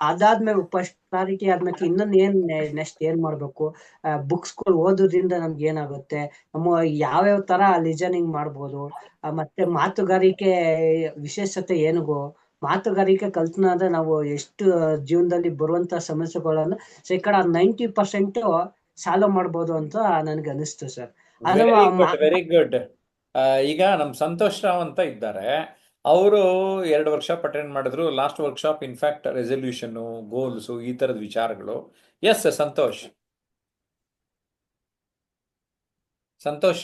ಅದಾದ್ಮೇಲೆ ಫಸ್ಟ್ ಪ್ರಾರಿಟಿ ಆದ್ಮೇಲೆ ಇನ್ನೊಂದ್ ನೆಕ್ಸ್ಟ್ ಏನ್ ಮಾಡ್ಬೇಕು, ಬುಕ್ಸ್ಗಳು ಓದೋದ್ರಿಂದ ನಮ್ಗೆ ಏನಾಗುತ್ತೆ, ನಮ್ಮ ಯಾವ್ಯಾವ ತರ ಲಿಸನಿಂಗ್ ಮಾಡ್ಬೋದು, ಮತ್ತೆ ಮಾತುಗಾರಿಕೆ ವಿಶೇಷತೆ ಏನಿಗೋ, ಮಾತುಗಾರಿಕೆ ಕಲ್ತ್ನಾದ್ರೆ ನಾವು ಎಷ್ಟು ಜೀವನದಲ್ಲಿ ಬರುವಂತ ಸಮಸ್ಯೆಗಳನ್ನು 90% ಸಾಲ್ವ್ ಮಾಡ್ಬೋದು ಅಂತ ನನ್ಗೆ ಅನಿಸ್ತು ಸರ್. ಅದು ವೆರಿ ಗುಡ್, ವೆರಿ ಗುಡ್. ಈಗ ನಮ್ ಸಂತೋಷ್ ರಾವ್ ಅಂತ ಇದ್ದಾರೆ. ಅವರು 2 ವರ್ಕ್ಶಾಪ್ ಅಟೆಂಡ್ ಮಾಡಿದ್ರು. Last workshop in fact resolution, goals, ಈ ತರದ ವಿಚಾರಗಳು. Yes Santosh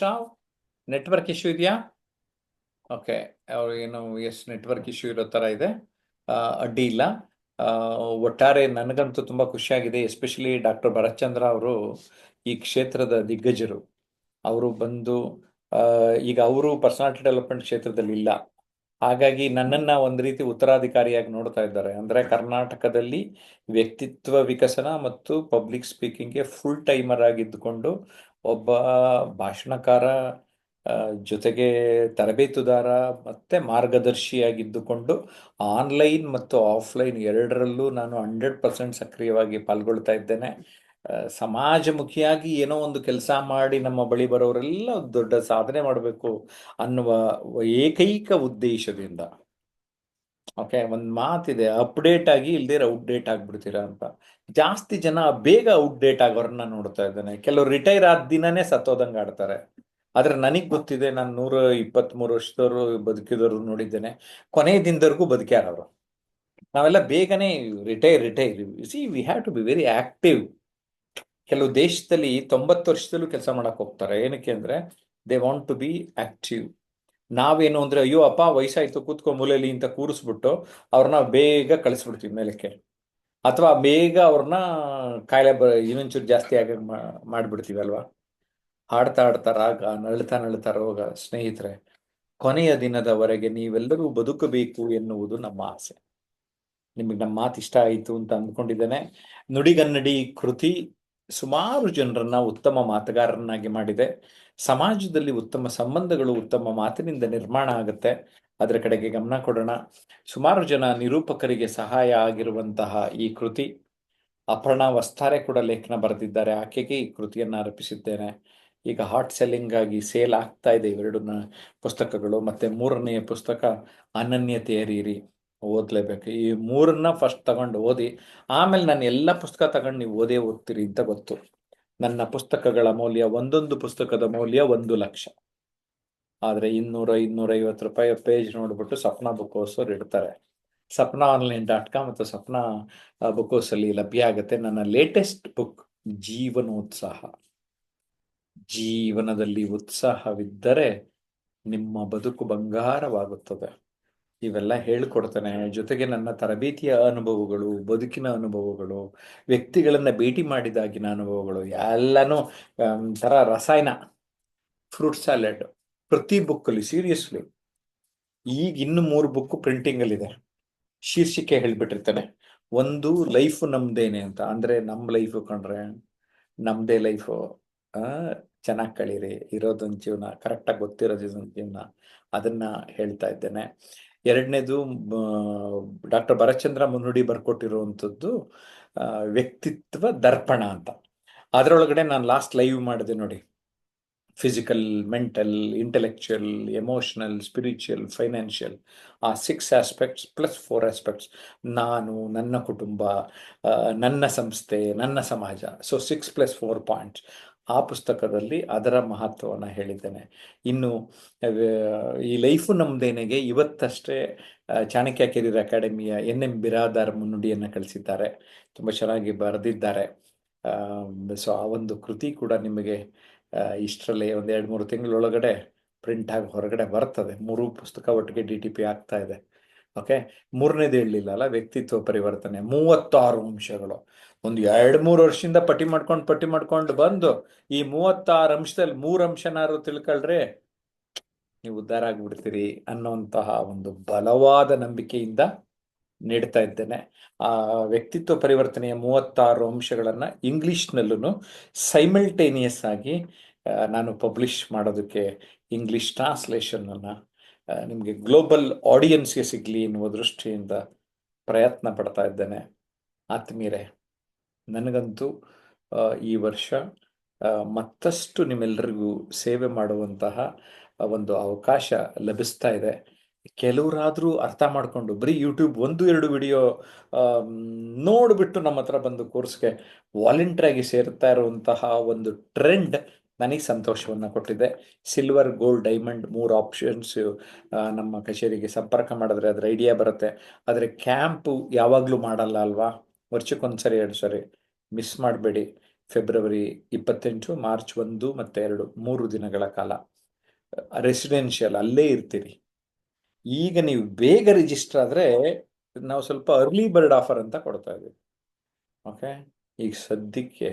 Rao, network issue ಇದೆಯಾ? ಓಕೆ, ಅವ್ರು ಏನು ನೆಟ್ವರ್ಕ್ ಇಶ್ಯೂ ಇರೋ ತರ ಇದೆ. ಅಡ್ಡಿ ಇಲ್ಲ. ಒಟ್ಟಾರೆ ನನಗಂತೂ ತುಂಬಾ ಖುಷಿಯಾಗಿದೆ. ಎಸ್ಪೆಷಲಿ ಡಾಕ್ಟರ್ ಭರತ್ಚಂದ್ರ ಅವರು ಈ ಕ್ಷೇತ್ರದ ದಿಗ್ಗಜರು. ಅವರು ಬಂದು ಈಗ ಅವರು ಪರ್ಸನಾಲಿಟಿ ಡೆವಲಪ್ಮೆಂಟ್ ಕ್ಷೇತ್ರದಲ್ಲಿ ಇಲ್ಲ. ಹಾಗಾಗಿ ನನ್ನನ್ನ ಒಂದು ರೀತಿ ಉತ್ತರಾಧಿಕಾರಿಯಾಗಿ ನೋಡ್ತಾ ಇದ್ದಾರೆ. ಅಂದ್ರೆ ಕರ್ನಾಟಕದಲ್ಲಿ ವ್ಯಕ್ತಿತ್ವ ವಿಕಸನ ಮತ್ತು ಪಬ್ಲಿಕ್ ಸ್ಪೀಕಿಂಗ್ಗೆ ಫುಲ್ ಟೈಮರ್ ಆಗಿದ್ದುಕೊಂಡು ಒಬ್ಬ ಭಾಷಣಕಾರ, ಜೊತೆಗೆ ತರಬೇತುದಾರ ಮತ್ತೆ ಮಾರ್ಗದರ್ಶಿಯಾಗಿದ್ದುಕೊಂಡು ಆನ್ಲೈನ್ ಮತ್ತು ಆಫ್ಲೈನ್ ಎರಡರಲ್ಲೂ ನಾನು 100% ಸಕ್ರಿಯವಾಗಿ ಪಾಲ್ಗೊಳ್ತಾ ಇದ್ದೇನೆ. ಸಮಾಜಮುಖಿಯಾಗಿ ಏನೋ ಒಂದು ಕೆಲಸ ಮಾಡಿ ನಮ್ಮ ಬಳಿ ಬರೋರೆಲ್ಲ ದೊಡ್ಡ ಸಾಧನೆ ಮಾಡಬೇಕು ಅನ್ನುವ ಏಕೈಕ ಉದ್ದೇಶದಿಂದ. ಓಕೆ, ಒಂದು ಮಾತಿದೆ, ಅಪ್ಡೇಟ್ ಆಗಿ ಇಲ್ದಿರ ಔಟ್ಡೇಟ್ ಆಗ್ಬಿಡ್ತೀರಾ ಅಂತ. ಜಾಸ್ತಿ ಜನ ಬೇಗ ಔಟ್ಡೇಟ್ ಆಗೋರನ್ನ ನೋಡ್ತಾ ಇದ್ದೇನೆ. ಕೆಲವರು ರಿಟೈರ್ ಆದ ದಿನನೇ ಸತ್ತೋದಂಗೆ ಆಡ್ತಾರೆ. ಆದ್ರೆ ನನಗ್ ಗೊತ್ತಿದೆ, ನಾನು 123 ವರ್ಷದವರು ಬದುಕಿದವರು ನೋಡಿದ್ದೇನೆ. ಕೊನೆಯ ದಿನದವರೆಗೂ ಬದುಕ್ಯಾರ ಅವರು. ನಾವೆಲ್ಲ ಬೇಗನೆ ರಿಟೈರ್ ಸಿ we have to be very active. ಕೆಲವು ದೇಶದಲ್ಲಿ 90 ವರ್ಷದಲ್ಲೂ ಕೆಲಸ ಮಾಡಕ್ ಹೋಗ್ತಾರೆ. ಏನಕ್ಕೆ ಅಂದ್ರೆ they want to be active. ನಾವೇನು ಅಂದ್ರೆ ಅಯ್ಯೋ ಅಪ್ಪ ವಯಸ್ಸಾಯ್ತು ಕೂತ್ಕೊ ಮೂಲೆಯಲ್ಲಿ ಅಂತ ಕೂರಿಸ್ಬಿಟ್ಟು ಅವ್ರನ್ನ ಬೇಗ ಕಳಿಸ್ಬಿಡ್ತೀವಿ ಮೇಲಕ್ಕೆ, ಅಥವಾ ಬೇಗ ಅವ್ರನ್ನ ಕಾಯಿಲೆ ಇನ್ನೊಂಚೂರು ಜಾಸ್ತಿ ಆಗ ಮಾಡ್ಬಿಡ್ತೀವಿ ಅಲ್ವಾ. ಹಾಡ್ತಾ ರಾಗ, ನಳ್ತಾ ರೋಗ. ಸ್ನೇಹಿತರೆ, ಕೊನೆಯ ದಿನದವರೆಗೆ ನೀವೆಲ್ಲರೂ ಬದುಕಬೇಕು ಎನ್ನುವುದು ನಮ್ಮ ಆಸೆ. ನಿಮಗೆ ನಮ್ಮ ಮಾತು ಇಷ್ಟ ಆಯಿತು ಅಂತ ಅಂದ್ಕೊಂಡಿದ್ದೇನೆ. ನುಡಿಗನ್ನಡಿ ಕೃತಿ ಸುಮಾರು ಜನರನ್ನ ಉತ್ತಮ ಮಾತುಗಾರರನ್ನಾಗಿ ಮಾಡಿದೆ. ಸಮಾಜದಲ್ಲಿ ಉತ್ತಮ ಸಂಬಂಧಗಳು ಉತ್ತಮ ಮಾತಿನಿಂದ ನಿರ್ಮಾಣ ಆಗುತ್ತೆ. ಅದರ ಕಡೆಗೆ ಗಮನ ಕೊಡೋಣ. ಸುಮಾರು ಜನ ನಿರೂಪಕರಿಗೆ ಸಹಾಯ ಆಗಿರುವಂತಹ ಈ ಕೃತಿ, ಅಪರ್ಣಾ ವಸ್ತಾರೆ ಕೂಡ ಲೇಖನ ಬರೆದಿದ್ದಾರೆ. ಆಕೆಗೆ ಈ ಕೃತಿಯನ್ನು ಅರ್ಪಿಸಿದ್ದೇನೆ. ಈಗ ಹಾಟ್ ಸೆಲ್ಲಿಂಗ್ ಆಗಿ ಸೇಲ್ ಆಗ್ತಾ ಇದೆ ಇವೆರಡು ಪುಸ್ತಕಗಳು. ಮತ್ತೆ 3ನೆಯ ಪುಸ್ತಕ ಅನನ್ಯತೆ ಅರಿಯಿರಿ, ಓದ್ಲೇಬೇಕು. ಈ 3ನ್ನ ಫಸ್ಟ್ ತಗೊಂಡು ಓದಿ, ಆಮೇಲೆ ನಾನು ಎಲ್ಲ ಪುಸ್ತಕ ತಗೊಂಡು ನೀವು ಓದ್ತೀರಿ ಅಂತ ಗೊತ್ತು. ನನ್ನ ಪುಸ್ತಕಗಳ ಮೌಲ್ಯ, ಒಂದೊಂದು ಪುಸ್ತಕದ ಮೌಲ್ಯ 1 ಲಕ್ಷ. ಆದ್ರೆ 200-250 ರೂಪಾಯಿ ಪೇಜ್ ನೋಡ್ಬಿಟ್ಟು ಸಪ್ನಾ ಬುಕ್ ಹೌಸ್ ಅವ್ರು ಇಡ್ತಾರೆ. sapnaonline.com ಮತ್ತು ಸಪ್ನಾ ಬುಕ್ ಹೌಸ್ ಅಲ್ಲಿ ಲಭ್ಯ ಆಗುತ್ತೆ. ನನ್ನ ಲೇಟೆಸ್ಟ್ ಬುಕ್ ಜೀವನೋತ್ಸಾಹ. ಜೀವನದಲ್ಲಿ ಉತ್ಸಾಹವಿದ್ದರೆ ನಿಮ್ಮ ಬದುಕು ಬಂಗಾರವಾಗುತ್ತದೆ. ಇವೆಲ್ಲ ಹೇಳ್ಕೊಡ್ತೇನೆ. ಜೊತೆಗೆ ನನ್ನ ತರಬೇತಿಯ ಅನುಭವಗಳು, ಬದುಕಿನ ಅನುಭವಗಳು, ವ್ಯಕ್ತಿಗಳನ್ನ ಭೇಟಿ ಮಾಡಿದಾಗಿನ ಅನುಭವಗಳು ಎಲ್ಲನೂ ತರ ರಸಾಯನ, ಫ್ರೂಟ್ ಸ್ಯಾಲೆಡ್ ಪ್ರತಿ ಬುಕ್ಕಲ್ಲಿ. ಸೀರಿಯಸ್ಲಿ ಈಗ ಇನ್ನು 3 ಬುಕ್ ಪ್ರಿಂಟಿಂಗ್ ಅಲ್ಲಿ ಇದೆ. ಶೀರ್ಷಿಕೆ ಹೇಳ್ಬಿಟ್ಟಿರ್ತಾನೆ. ಒಂದು ಲೈಫ್ ನಮ್ದೇನೆ ಅಂತ, ಅಂದ್ರೆ ನಮ್ ಲೈಫ್ ಕಂಡ್ರೆ ನಮ್ದೇ ಲೈಫು, ಚೆನ್ನಾಗಿ ಕಳೀರಿ, ಇರೋದೊಂದು ಜೀವನ, ಕರೆಕ್ಟಾಗಿ ಗೊತ್ತಿರೋದೊಂದು ಜೀವನ, ಅದನ್ನ ಹೇಳ್ತಾ ಇದ್ದೇನೆ. 2ನೇದು ಡಾಕ್ಟರ್ ಭರತ್ಚಂದ್ರ ಮುನ್ನುಡಿ ಬರ್ಕೊಟ್ಟಿರುವಂಥದ್ದು ವ್ಯಕ್ತಿತ್ವ ದರ್ಪಣ ಅಂತ. ಅದರೊಳಗಡೆ ನಾನು ಲಾಸ್ಟ್ ಲೈವ್ ಮಾಡಿದೆ ನೋಡಿ. Physical, mental, intellectual, emotional, spiritual, financial, ಆ 6 ಆಸ್ಪೆಕ್ಟ್ಸ್ ಪ್ಲಸ್ 4 ಆಸ್ಪೆಕ್ಟ್ಸ್. ನಾನು, ನನ್ನ ಕುಟುಂಬ, ನನ್ನ ಸಂಸ್ಥೆ, ನನ್ನ ಸಮಾಜ. So 6 + 4 points. ಆ ಪುಸ್ತಕದಲ್ಲಿ ಅದರ ಮಹತ್ವವನ್ನು ಹೇಳಿದ್ದೇನೆ. ಇನ್ನು ಈ ಲೈಫು ನಮ್ದೇನೆಗೆ ಇವತ್ತಷ್ಟೇ ಚಾಣಕ್ಯ ಕೆರಿಯರ್ ಅಕಾಡೆಮಿಯ NM ಬಿರಾದಾರ್ ಮುನ್ನುಡಿಯನ್ನು ಕಳಿಸಿದ್ದಾರೆ. ತುಂಬ ಚೆನ್ನಾಗಿ ಬರೆದಿದ್ದಾರೆ. ಸೊ ಆ ಒಂದು ಕೃತಿ ಕೂಡ ನಿಮಗೆ ಇಷ್ಟರಲ್ಲೇ ಒಂದು 2-3 ತಿಂಗಳೊಳಗಡೆ ಪ್ರಿಂಟ್ ಆಗಿ ಹೊರಗಡೆ ಬರ್ತದೆ. 3 ಪುಸ್ತಕ ಒಟ್ಟಿಗೆ DTP ಆಗ್ತಾ ಇದೆ. ಓಕೆ, 3ನೇದು ಹೇಳಲಿಲ್ಲ ಅಲ್ಲ, ವ್ಯಕ್ತಿತ್ವ ಪರಿವರ್ತನೆ 36 ಅಂಶಗಳು. ಒಂದು 2-3 ವರ್ಷದಿಂದ ಪಟ್ಟಿ ಮಾಡ್ಕೊಂಡು ಬಂದು ಈ 36 ಅಂಶದಲ್ಲಿ 3 ಅಂಶನಾರು ತಿಳ್ಕೊಳ್ರೆ ನೀವು ಉದ್ಧಾರ ಆಗ್ಬಿಡ್ತೀರಿ ಅನ್ನೋಂತಹ ಒಂದು ಬಲವಾದ ನಂಬಿಕೆಯಿಂದ ನೀಡ್ತಾ ಇದ್ದೇನೆ. ಆ ವ್ಯಕ್ತಿತ್ವ ಪರಿವರ್ತನೆಯ 36 ಅಂಶಗಳನ್ನ ಇಂಗ್ಲಿಷ್ನಲ್ಲೂ ಸೈಮಲ್ಟೇನಿಯಸ್ ಆಗಿ ನಾನು ಪಬ್ಲಿಷ್ ಮಾಡೋದಕ್ಕೆ ಇಂಗ್ಲಿಷ್ ಟ್ರಾನ್ಸ್ಲೇಷನನ್ನು ನಿಮಗೆ ಗ್ಲೋಬಲ್ ಆಡಿಯನ್ಸ್ಗೆ ಸಿಗಲಿ ಎನ್ನುವ ದೃಷ್ಟಿಯಿಂದ ಪ್ರಯತ್ನ ಪಡ್ತಾ ಇದ್ದೇನೆ. ಆತ್ಮೀಯರೇ, ನನಗಂತೂ ಈ ವರ್ಷ ಮತ್ತಷ್ಟು ನಿಮ್ಮೆಲ್ಲರಿಗೂ ಸೇವೆ ಮಾಡುವಂತಹ ಒಂದು ಅವಕಾಶ ಲಭಿಸ್ತಾ ಇದೆ. ಕೆಲವರಾದರೂ ಅರ್ಥ ಮಾಡಿಕೊಂಡು ಬರೀ ಯೂಟ್ಯೂಬ್ 1-2 ವಿಡಿಯೋ ನೋಡಿಬಿಟ್ಟು ನಮ್ಮ ಹತ್ರ ಬಂದು ಕೋರ್ಸ್ಗೆ ವಾಲಂಟ್ರಿಯಾಗಿ ಸೇರ್ತಾ ಇರುವಂತಹ ಒಂದು ಟ್ರೆಂಡ್ ನನಗೆ ಸಂತೋಷವನ್ನು ಕೊಟ್ಟಿದೆ. ಸಿಲ್ವರ್, ಗೋಲ್ಡ್, ಡೈಮಂಡ್ 3 ಆಪ್ಷನ್ಸ್ ನಮ್ಮ ಕಚೇರಿಗೆ ಸಂಪರ್ಕ ಮಾಡಿದ್ರೆ ಅದರ ಐಡಿಯಾ ಬರುತ್ತೆ. ಆದರೆ ಕ್ಯಾಂಪು ಯಾವಾಗಲೂ ಮಾಡಲ್ಲ ಅಲ್ವಾ, ವರ್ಷಕ್ಕೊಂದ್ಸರಿ 2 ಸರಿ ಮಿಸ್ ಮಾಡಬೇಡಿ. ಫೆಬ್ರವರಿ 28, ಮಾರ್ಚ್ 1 ಮತ್ತು 2 3 ದಿನಗಳ ಕಾಲ ರೆಸಿಡೆನ್ಷಿಯಲ್ ಅಲ್ಲೇ ಇರ್ತೀರಿ. ಈಗ ನೀವು ಬೇಗ ರಿಜಿಸ್ಟರ್ ಆದರೆ ನಾವು ಸ್ವಲ್ಪ ಅರ್ಲಿ ಬರ್ಡ್ ಆಫರ್ ಅಂತ ಕೊಡ್ತಾ ಇದ್ದೀವಿ. ಓಕೆ, ಈಗ ಸದ್ಯಕ್ಕೆ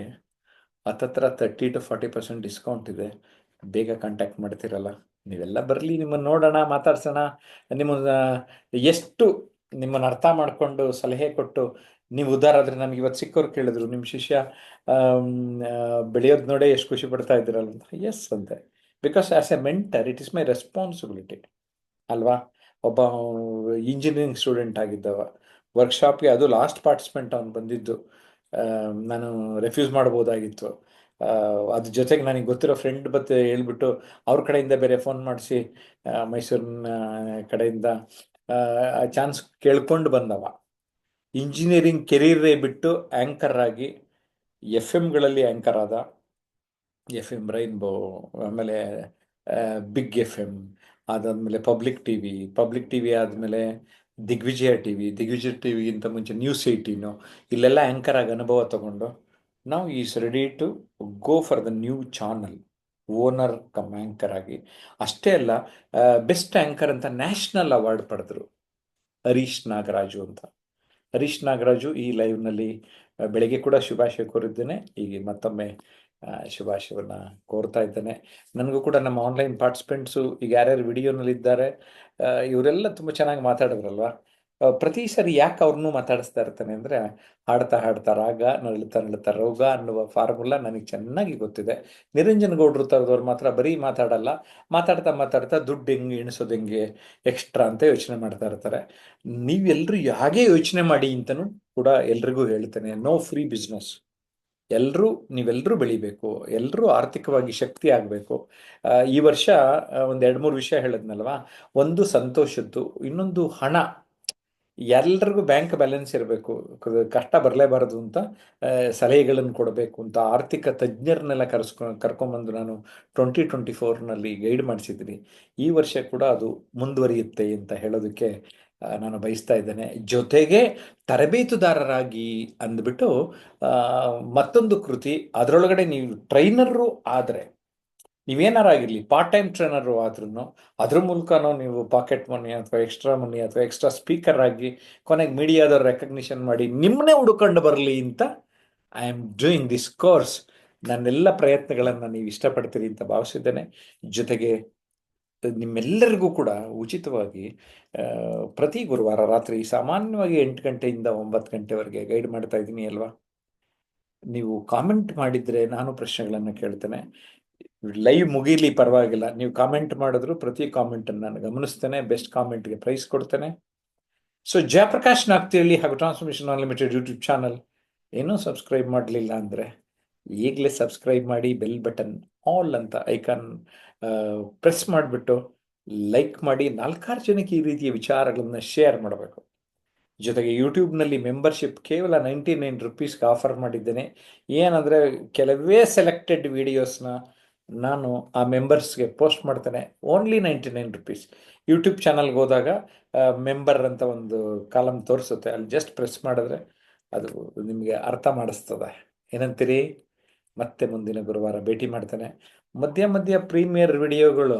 ಹತ್ತತ್ರ 30-40% ಡಿಸ್ಕೌಂಟ್ ಇದೆ. ಬೇಗ ಕಾಂಟ್ಯಾಕ್ಟ್ ಮಾಡ್ತೀರಲ್ಲ, ನೀವೆಲ್ಲ ಬರಲಿ, ನಿಮ್ಮನ್ನು ನೋಡೋಣ, ಮಾತಾಡ್ಸೋಣ. ನಿಮ್ಮನ್ನ ಎಷ್ಟು ನಿಮ್ಮನ್ನು ಅರ್ಥ ಮಾಡಿಕೊಂಡು ಸಲಹೆ ಕೊಟ್ಟು ನೀವು ಉದ್ಧಾರ ಆದರೆ, ನಮ್ಗೆ ಇವತ್ತು ಸಿಕ್ಕವ್ರು ಕೇಳಿದ್ರು, ನಿಮ್ಮ ಶಿಷ್ಯ ಬೆಳೆಯೋದು ನೋಡೇ ಎಷ್ಟು ಖುಷಿ ಪಡ್ತಾ ಇದ್ದೀರಲ್ಲ ಅಂತ. ಎಸ್ ಅಂತೆ, because as A mentor it is my responsibility ಅಲ್ವಾ. ಒಬ್ಬ ಇಂಜಿನಿಯರಿಂಗ್ ಸ್ಟೂಡೆಂಟ್ ಆಗಿದ್ದವ ವರ್ಕ್ಶಾಪ್ಗೆ, ಅದು ಲಾಸ್ಟ್ ಪಾರ್ಟಿಸಿಪೆಂಟ್ ಅವ್ನು ಬಂದಿದ್ದು. ನಾನು ರೆಫ್ಯೂಸ್ ಮಾಡ್ಬೋದಾಗಿತ್ತು. ಅದ್ರ ಜೊತೆಗೆ ನನಗೆ ಗೊತ್ತಿರೋ ಫ್ರೆಂಡ್ ಬತ್ತೆ ಹೇಳ್ಬಿಟ್ಟು ಅವ್ರ ಕಡೆಯಿಂದ ಬೇರೆ ಫೋನ್ ಮಾಡಿಸಿ ಮೈಸೂರಿನ ಕಡೆಯಿಂದ ಚಾನ್ಸ್ ಕೇಳ್ಕೊಂಡು ಬಂದವ. ಇಂಜಿನಿಯರಿಂಗ್ ಕೆರಿಯರೇ ಬಿಟ್ಟು ಆ್ಯಂಕರ್ ಆಗಿ FM ಗಳಲ್ಲಿ ಆ್ಯಂಕರ್ ಆದ. FM ರೈನ್ಬೋ, ಆಮೇಲೆ ಬಿಗ್ FM, ಅದಾದಮೇಲೆ ಪಬ್ಲಿಕ್ ಟಿವಿ ಆದಮೇಲೆ ದಿಗ್ವಿಜಯ ಟಿವಿಗಿಂತ ಮುಂಚೆ ನ್ಯೂಸ್ 18 ಇಲ್ಲೆಲ್ಲ ಆ್ಯಂಕರ್ ಆಗಿ ಅನುಭವ ತಗೊಂಡು ನಾವು is ready to go for the new channel, owner cum anchor ಆಗಿ. ಅಷ್ಟೇ ಅಲ್ಲ, ಬೆಸ್ಟ್ ಆ್ಯಂಕರ್ ಅಂತ ನ್ಯಾಷನಲ್ ಅವಾರ್ಡ್ ಪಡೆದ್ರು ಹರೀಶ್ ನಾಗರಾಜು ಅಂತ. ಹರೀಶ್ ನಾಗರಾಜು ಈ ಲೈವ್ನಲ್ಲಿ ಬೆಳಗ್ಗೆ ಕೂಡ ಶುಭಾಶಯ ಕೋರಿದ್ದೇನೆ, ಈಗ ಮತ್ತೊಮ್ಮೆ ಶುಭಾಶಯವನ್ನು ಕೋರ್ತಾ ಇದ್ದೇನೆ. ನನಗೂ ಕೂಡ ನಮ್ಮ ಆನ್ಲೈನ್ ಪಾರ್ಟಿಸಿಪೆಂಟ್ಸು ಈಗ ಯಾರ್ಯಾರು ವಿಡಿಯೋನಲ್ಲಿದ್ದಾರೆ ಇವರೆಲ್ಲ ತುಂಬ ಚೆನ್ನಾಗಿ ಮಾತಾಡಿದ್ರಲ್ವ. ಪ್ರತಿ ಸರಿ ಯಾಕೆ ಅವ್ರನ್ನೂ ಮಾತಾಡಿಸ್ತಾ ಇರ್ತಾನೆ ಅಂದರೆ, ಹಾಡ್ತಾ ರಾಗ, ನರಳುತ್ತಾ ರೋಗ ಅನ್ನುವ ಫಾರ್ಮುಲಾ ನನಗೆ ಚೆನ್ನಾಗಿ ಗೊತ್ತಿದೆ. ನಿರಂಜನ್ ಗೌಡ್ರು ಥರದವ್ರು ಮಾತ್ರ ಬರೀ ಮಾತಾಡಲ್ಲ, ಮಾತಾಡ್ತಾ ದುಡ್ಡು ಹೆಂಗೆ ಎಣಿಸೋದು ಹೆಂಗೆ ಎಕ್ಸ್ಟ್ರಾ ಅಂತ ಯೋಚನೆ ಮಾಡ್ತಾ ಇರ್ತಾರೆ. ನೀವೆಲ್ಲರೂ ಹಾಗೆ ಯೋಚನೆ ಮಾಡಿ ಅಂತಲೂ ಕೂಡ ಎಲ್ರಿಗೂ ಹೇಳ್ತೇನೆ. No free business. ನೀವೆಲ್ಲರೂ ಬೆಳಿಬೇಕು, ಎಲ್ಲರೂ ಆರ್ಥಿಕವಾಗಿ ಶಕ್ತಿ ಆಗಬೇಕು. ಈ ವರ್ಷ ಒಂದು 2-3 ವಿಷಯ ಹೇಳಿದ್ನಲ್ವಾ, ಒಂದು ಸಂತೋಷದ್ದು, ಇನ್ನೊಂದು ಹಣ. ಎಲ್ರಿಗೂ ಬ್ಯಾಂಕ್ ಬ್ಯಾಲೆನ್ಸ್ ಇರಬೇಕು, ಕಷ್ಟ ಬರಲೇಬಾರದು ಅಂತ ಸಲಹೆಗಳನ್ನು ಕೊಡಬೇಕು ಅಂತ ಆರ್ಥಿಕ ತಜ್ಞರನ್ನೆಲ್ಲ ಕರ್ಕೊಂಬಂದು ನಾನು 2024ನಲ್ಲಿ ಗೈಡ್ ಮಾಡಿಸಿದ್ದೀನಿ. ಈ ವರ್ಷ ಕೂಡ ಅದು ಮುಂದುವರಿಯುತ್ತೆ ಅಂತ ಹೇಳೋದಕ್ಕೆ ನಾನು ಬಯಸ್ತಾ ಇದ್ದೇನೆ. ಜೊತೆಗೆ ತರಬೇತುದಾರರಾಗಿ ಅಂದ್ಬಿಟ್ಟು ಮತ್ತೊಂದು ಕೃತಿ, ಅದರೊಳಗಡೆ ನೀವು ಟ್ರೈನರು ಆದರೆ, ನೀವೇನಾರಾಗಿರಲಿ, ಪಾರ್ಟ್ ಟೈಮ್ ಟ್ರೈನರು ಆದ್ರೂ ಅದ್ರ ಮೂಲಕನೂ ನೀವು ಪಾಕೆಟ್ ಮನಿ ಅಥವಾ ಎಕ್ಸ್ಟ್ರಾ ಸ್ಪೀಕರ್ ಆಗಿ ಕೊನೆಗೆ ಮೀಡಿಯಾದವ್ರು ರೆಕಗ್ನಿಷನ್ ಮಾಡಿ ನಿಮ್ಮನ್ನೇ ಹುಡುಕೊಂಡು ಬರಲಿ ಅಂತ I am doing this course. ನನ್ನೆಲ್ಲ ಪ್ರಯತ್ನಗಳನ್ನು ನೀವು ಇಷ್ಟಪಡ್ತೀರಿ ಅಂತ ಭಾವಿಸಿದ್ದೇನೆ. ಜೊತೆಗೆ ನಿಮ್ಮೆಲ್ಲರಿಗೂ ಕೂಡ ಉಚಿತವಾಗಿ ಪ್ರತಿ ಗುರುವಾರ ರಾತ್ರಿ ಸಾಮಾನ್ಯವಾಗಿ 8 ಗಂಟೆಯಿಂದ 9 ಗಂಟೆವರೆಗೆ ಗೈಡ್ ಮಾಡ್ತಾ ಇದ್ದೀನಿ ಅಲ್ವಾ. ನೀವು ಕಾಮೆಂಟ್ ಮಾಡಿದರೆ ನಾನು ಪ್ರಶ್ನೆಗಳನ್ನು ಕೇಳ್ತೇನೆ. ಲೈವ್ ಮುಗೀಲಿ ಪರವಾಗಿಲ್ಲ, ನೀವು ಕಾಮೆಂಟ್ ಮಾಡಿದ್ರು ಪ್ರತಿ ಕಾಮೆಂಟನ್ನು ನಾನು ಗಮನಿಸ್ತೇನೆ, ಬೆಸ್ಟ್ ಕಾಮೆಂಟ್ಗೆ ಪ್ರೈಸ್ ಕೊಡ್ತೇನೆ. ಸೊ ಜಯಪ್ರಕಾಶ್ ನಾಗ್ತಿಹಳ್ಳಿ ಹಾಗೂ ಟ್ರಾನ್ಸ್ಫಾರ್ಮೇಷನ್ ಅನ್ಲಿಮಿಟೆಡ್ ಯೂಟ್ಯೂಬ್ ಚಾನಲ್ ಏನೂ ಸಬ್ಸ್ಕ್ರೈಬ್ ಮಾಡಲಿಲ್ಲ ಅಂದರೆ ಈಗಲೇ ಸಬ್ಸ್ಕ್ರೈಬ್ ಮಾಡಿ, ಬೆಲ್ ಬಟನ್ ಆಲ್ ಅಂತ ಐಕಾನ್ ಪ್ರೆಸ್ ಮಾಡಿಬಿಟ್ಟು ಲೈಕ್ ಮಾಡಿ, 4-6 ಜನಕ್ಕೆ ಈ ರೀತಿಯ ವಿಚಾರಗಳನ್ನು ಶೇರ್ ಮಾಡಬೇಕು. ಜೊತೆಗೆ ಯೂಟ್ಯೂಬ್ನಲ್ಲಿ ಮೆಂಬರ್ಶಿಪ್ ಕೇವಲ 99 ರುಪೀಸ್ಗೆ ಆಫರ್ ಮಾಡಿದ್ದೇನೆ. ಏನಂದರೆ ಕೆಲವೇ ಸೆಲೆಕ್ಟೆಡ್ ವಿಡಿಯೋಸ್ನ ನಾನು ಆ ಮೆಂಬರ್ಸ್ಗೆ ಪೋಸ್ಟ್ ಮಾಡ್ತೇನೆ. Only 99 rupees. ಯೂಟ್ಯೂಬ್ ಚಾನಲ್ಗೆ ಹೋದಾಗ ಮೆಂಬರ್ ಅಂತ ಒಂದು ಕಾಲಮ್ ತೋರಿಸುತ್ತೆ, ಅಲ್ಲಿ ಜಸ್ಟ್ ಪ್ರೆಸ್ ಮಾಡಿದ್ರೆ ಅದು ನಿಮಗೆ ಅರ್ಥ ಮಾಡಿಸ್ತದೆ. ಏನಂತೀರಿ? ಮತ್ತೆ ಮುಂದಿನ ಗುರುವಾರ ಭೇಟಿ ಮಾಡ್ತೇನೆ. ಮಧ್ಯ ಪ್ರೀಮಿಯರ್ ವಿಡಿಯೋಗಳು,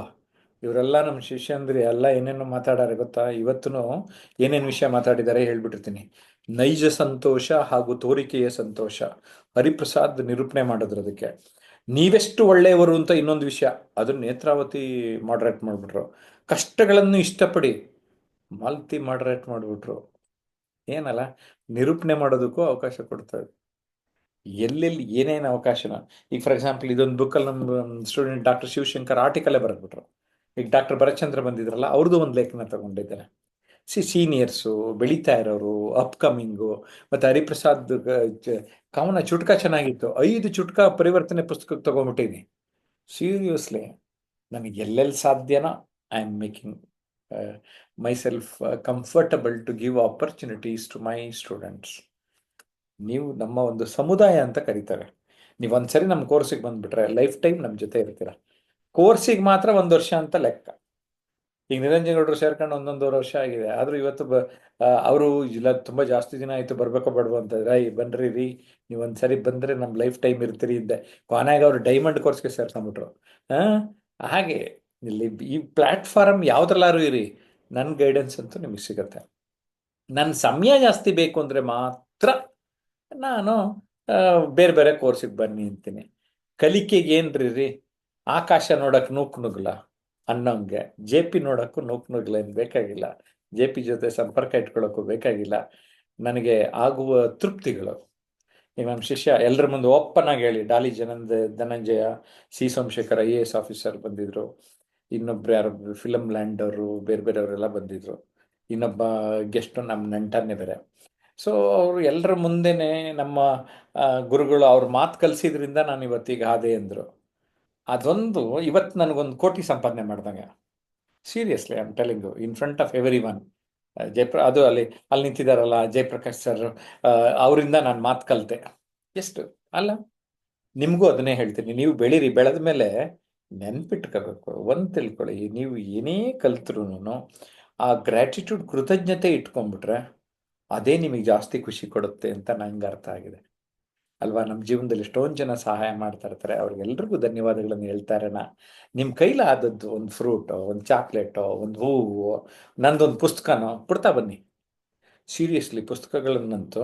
ಇವರೆಲ್ಲ ನಮ್ಮ ಶಿಷ್ಯಂದ್ರಿ ಎಲ್ಲ ಏನೇನು ಮಾತಾಡಾರೆ ಗೊತ್ತಾ? ಇವತ್ತೂ ಏನೇನು ವಿಷಯ ಮಾತಾಡಿದ್ದಾರೆ ಹೇಳ್ಬಿಟ್ಟಿರ್ತೀನಿ. ನೈಜ ಸಂತೋಷ ಹಾಗೂ ತೋರಿಕೆಯ ಸಂತೋಷ ಹರಿಪ್ರಸಾದ್ ನಿರೂಪಣೆ ಮಾಡಿದ್ರು. ಅದಕ್ಕೆ ನೀವೆಷ್ಟು ಒಳ್ಳೆಯವರು ಅಂತ ಇನ್ನೊಂದು ವಿಷಯ, ಅದನ್ನು ನೇತ್ರಾವತಿ ಮಾಡ್ರೇಟ್ ಮಾಡಿಬಿಟ್ರು. ಕಷ್ಟಗಳನ್ನು ಇಷ್ಟಪಡಿ ಮಾಲ್ತಿ ಮಾಡ್ರೇಟ್ ಮಾಡಿಬಿಟ್ರು. ಏನಲ್ಲ, ನಿರೂಪಣೆ ಮಾಡೋದಕ್ಕೂ ಅವಕಾಶ ಕೊಡ್ತಾರೆ. ಎಲ್ಲೆಲ್ಲಿ ಏನೇನು ಅವಕಾಶನ. ಈಗ ಫಾರ್ ಎಕ್ಸಾಂಪಲ್ ಇದೊಂದು ಬುಕ್ಕಲ್ಲಿ ನಮ್ಮ ಸ್ಟೂಡೆಂಟ್ ಡಾಕ್ಟರ್ ಶಿವಶಂಕರ್ ಆರ್ಟಿಕಲೇ ಬರೆದ್ಬಿಟ್ರು. ಈಗ ಡಾಕ್ಟರ್ ಭರತ್ಚಂದ್ರ ಬಂದಿದ್ರಲ್ಲ, ಅವ್ರದ್ದು ಒಂದು ಲೇಖನ ತಗೊಂಡಿದ್ದೇನೆ. ಸೀನಿಯರ್ಸು, ಬೆಳೀತಾ ಇರೋರು, ಅಪ್ಕಮಿಂಗು, ಮತ್ತು ಹರಿಪ್ರಸಾದ್ ಕವನ ಚುಟ್ಕ ಚೆನ್ನಾಗಿತ್ತು. 5 ಚುಟ್ಕ ಪರಿವರ್ತನೆ ಪುಸ್ತಕಕ್ಕೆ ತಗೊಂಡ್ಬಿಟ್ಟಿನಿ. ಸೀರಿಯಸ್ಲಿ ನನಗೆ ಎಲ್ಲೆಲ್ಲಿ ಸಾಧ್ಯನೋ I am making myself comfortable to give opportunities to my students. ನೀವು ನಮ್ಮ ಒಂದು ಸಮುದಾಯ ಅಂತ ಕರೀತಾರೆ. ನೀವು ಒಂದ್ಸರಿ ನಮ್ಮ ಕೋರ್ಸಿಗೆ ಬಂದ್ಬಿಟ್ರೆ ಲೈಫ್ ಟೈಮ್ ನಮ್ಮ ಜೊತೆ ಇರ್ತೀರ. ಕೋರ್ಸಿಗೆ ಮಾತ್ರ 1 ವರ್ಷ ಅಂತ ಲೆಕ್ಕ. ಈಗ ನಿರಂಜನಗೌಡರು ಸೇರ್ಕೊಂಡು 1.5 ವರ್ಷ ಆಗಿದೆ. ಆದರೂ ಇವತ್ತು ಅವರು ಇಲ್ಲ ತುಂಬ ಜಾಸ್ತಿ ದಿನ ಆಯಿತು ಬರಬೇಕೋ ಬೇಡವೋ ಅಂತ. ಬನ್ರಿ ರೀ, ನೀವು ಒಂದ್ಸರಿ ಬಂದರೆ ನಮ್ಮ ಲೈಫ್ ಟೈಮ್ ಇರ್ತೀರಿ ಇದ್ದೆ. ಕೊನೆಗೆ ಅವರು ಡೈಮಂಡ್ ಕೋರ್ಸ್ಗೆ ಸೇರ್ಕೊಂಡ್ಬಿಟ್ರು. ಹಾಗೆ ಇಲ್ಲಿ ಈ ಪ್ಲ್ಯಾಟ್ಫಾರ್ಮ್ ಯಾವುದ್ರಲ್ಲಾರು ಇರಿ, ನನ್ನ ಗೈಡೆನ್ಸ್ ಅಂತೂ ನಿಮಗೆ ಸಿಗುತ್ತೆ. ನನ್ನ ಸಮಯ ಜಾಸ್ತಿ ಬೇಕು ಅಂದರೆ ಮಾತ್ರ ನಾನು ಬೇರೆ ಬೇರೆ ಕೋರ್ಸಿಗೆ ಬನ್ನಿ ಅಂತೀನಿ. ಕಲಿಕೆಗೆ ಏನ್ರಿ ರೀ, ಆಕಾಶ ನೋಡಕ್ಕೆ ನೂಕು ನುಗ್ಲ ಅನ್ನೋಂಗೆ JP ನೋಡೋಕ್ಕೂ ನೂಕು ನುಗ್ಲ ಏನು ಬೇಕಾಗಿಲ್ಲ. JP ಜೊತೆ ಸಂಪರ್ಕ ಇಟ್ಕೊಳ್ಳೋಕ್ಕೂ ಬೇಕಾಗಿಲ್ಲ. ನನಗೆ ಆಗುವ ತೃಪ್ತಿಗಳು. ಈಗ ನಮ್ಮ ಶಿಷ್ಯ ಎಲ್ಲರ ಮುಂದೆ ಓಪನ್ ಆಗಿ ಹೇಳಿ, Daali Dhananjaya, C Somashekar IAS officer ಬಂದಿದ್ರು. ಇನ್ನೊಬ್ರು ಯಾರು ಫಿಲಮ್ ಲ್ಯಾಂಡ್ ಅವರು, ಬೇರೆ ಬೇರೆಯವರೆಲ್ಲ ಬಂದಿದ್ರು. ಇನ್ನೊಬ್ಬ ಗೆಸ್ಟು ನಮ್ಮ ನೆಂಟನ್ನೇ ಬೇರೆ. ಸೊ ಅವರು ಎಲ್ಲರ ಮುಂದೆನೇ ನಮ್ಮ ಗುರುಗಳು ಅವ್ರ ಮಾತು ಕಲಿಸಿದ್ರಿಂದ ನಾನು ಇವತ್ತಿಗೆ ಹಾದೆ ಅಂದರು. ಅದೊಂದು ಇವತ್ತು ನನಗೊಂದು ಕೋಟಿ ಸಂಪಾದನೆ ಮಾಡ್ದಂಗೆ. Seriously I am telling you in front of everyone. ಅದು ಅಲ್ಲಿ ನಿಂತಿದ್ದಾರಲ್ಲ ಜಯಪ್ರಕಾಶ್ ಸರ್, ಅವರಿಂದ ನಾನು ಮಾತು ಕಲಿತೆ. ಎಷ್ಟು ಅಲ್ಲ, ನಿಮಗೂ ಅದನ್ನೇ ಹೇಳ್ತೀನಿ. ನೀವು ಬೆಳೀರಿ, ಬೆಳೆದ ಮೇಲೆ ನೆನ್ಪಿಟ್ಕೋಬೇಕು. ಒಂದು ತಿಳ್ಕೊಳ್ಳಿ, ನೀವು ಏನೇ ಕಲ್ತ್ರೂ ಆ ಗ್ರ್ಯಾಟಿಟ್ಯೂಡ್, ಕೃತಜ್ಞತೆ ಇಟ್ಕೊಂಡ್ಬಿಟ್ರೆ ಅದೇ ನಿಮಗೆ ಜಾಸ್ತಿ ಖುಷಿ ಕೊಡುತ್ತೆ ಅಂತ ನಂಗೆ ಅರ್ಥ ಆಗಿದೆ ಅಲ್ವಾ. ನಮ್ಮ ಜೀವನದಲ್ಲಿ ಎಷ್ಟೊಂದು ಜನ ಸಹಾಯ ಮಾಡ್ತಾ ಇರ್ತಾರೆ, ಅವ್ರಿಗೆಲ್ರಿಗೂ ಧನ್ಯವಾದಗಳನ್ನು ಹೇಳ್ತಾ ಇರೋಣ. ನಿಮ್ಮ ಕೈಲಾದದ್ದು ಒಂದು ಫ್ರೂಟೋ, ಒಂದು ಚಾಕ್ಲೇಟೋ, ಒಂದು ಹೂವು, ನಂದೊಂದು ಪುಸ್ತಕನೋ ಕೊಡ್ತಾ ಬನ್ನಿ. ಸೀರಿಯಸ್ಲಿ ಪುಸ್ತಕಗಳನ್ನಂತೂ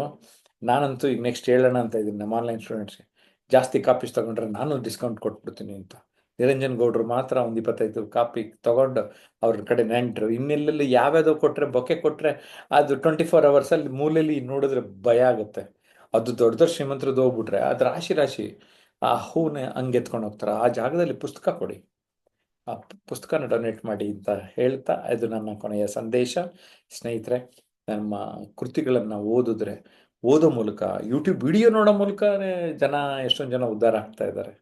ನಾನಂತೂ ಈಗ ನೆಕ್ಸ್ಟ್ ಹೇಳೋಣ ಅಂತ ಇದ್ದೀನಿ ನಮ್ಮ ಆನ್ಲೈನ್ ಸ್ಟೂಡೆಂಟ್ಸ್ಗೆ. ಜಾಸ್ತಿ ಕಾಪೀಸ್ ತೊಗೊಂಡ್ರೆ ನಾನು ಡಿಸ್ಕೌಂಟ್ ಕೊಟ್ಬಿಡ್ತೀನಿ ಅಂತ. ನಿರಂಜನ್ ಗೌಡ್ರು ಮಾತ್ರ ಒಂದು 25 ಕಾಪಿ ತೊಗೊಂಡು ಅವ್ರ ಕಡೆ ನೆಂಟರು ಇನ್ನೆಲ್ಲೆಲ್ಲಿ ಯಾವ್ಯಾವುದೋ ಕೊಟ್ಟರೆ, ಬೊಕ್ಕೆ ಕೊಟ್ಟರೆ ಅದು 24 ಅವರ್ಸಲ್ಲಿ ಮೂಲೆಯಲ್ಲಿ ನೋಡಿದ್ರೆ ಭಯ ಆಗುತ್ತೆ. ಅದು ದೊಡ್ಡ ದೊಡ್ಡ ಶ್ರೀಮಂತರದ್ದು ಹೋಗ್ಬಿಟ್ರೆ ಅದು ರಾಶಿ ಆ ಹೂವನ್ನ ಹಂಗೆ ಎತ್ಕೊಂಡು ಹೋಗ್ತಾರೆ. ಆ ಜಾಗದಲ್ಲಿ ಪುಸ್ತಕ ಕೊಡಿ, ಆ ಪುಸ್ತಕನ ಡೊನೇಟ್ ಮಾಡಿ ಅಂತ ಹೇಳ್ತಾ, ಇದು ನನ್ನ ಕೊನೆಯ ಸಂದೇಶ. ಸ್ನೇಹಿತರೆ, ನಮ್ಮ ಕೃತಿಗಳನ್ನು ಓದೋ ಮೂಲಕ, ಯೂಟ್ಯೂಬ್ ವಿಡಿಯೋ ನೋಡೋ ಮೂಲಕ ಎಷ್ಟೊಂದು ಜನ ಉದ್ಧಾರ ಆಗ್ತಾ ಇದ್ದಾರೆ.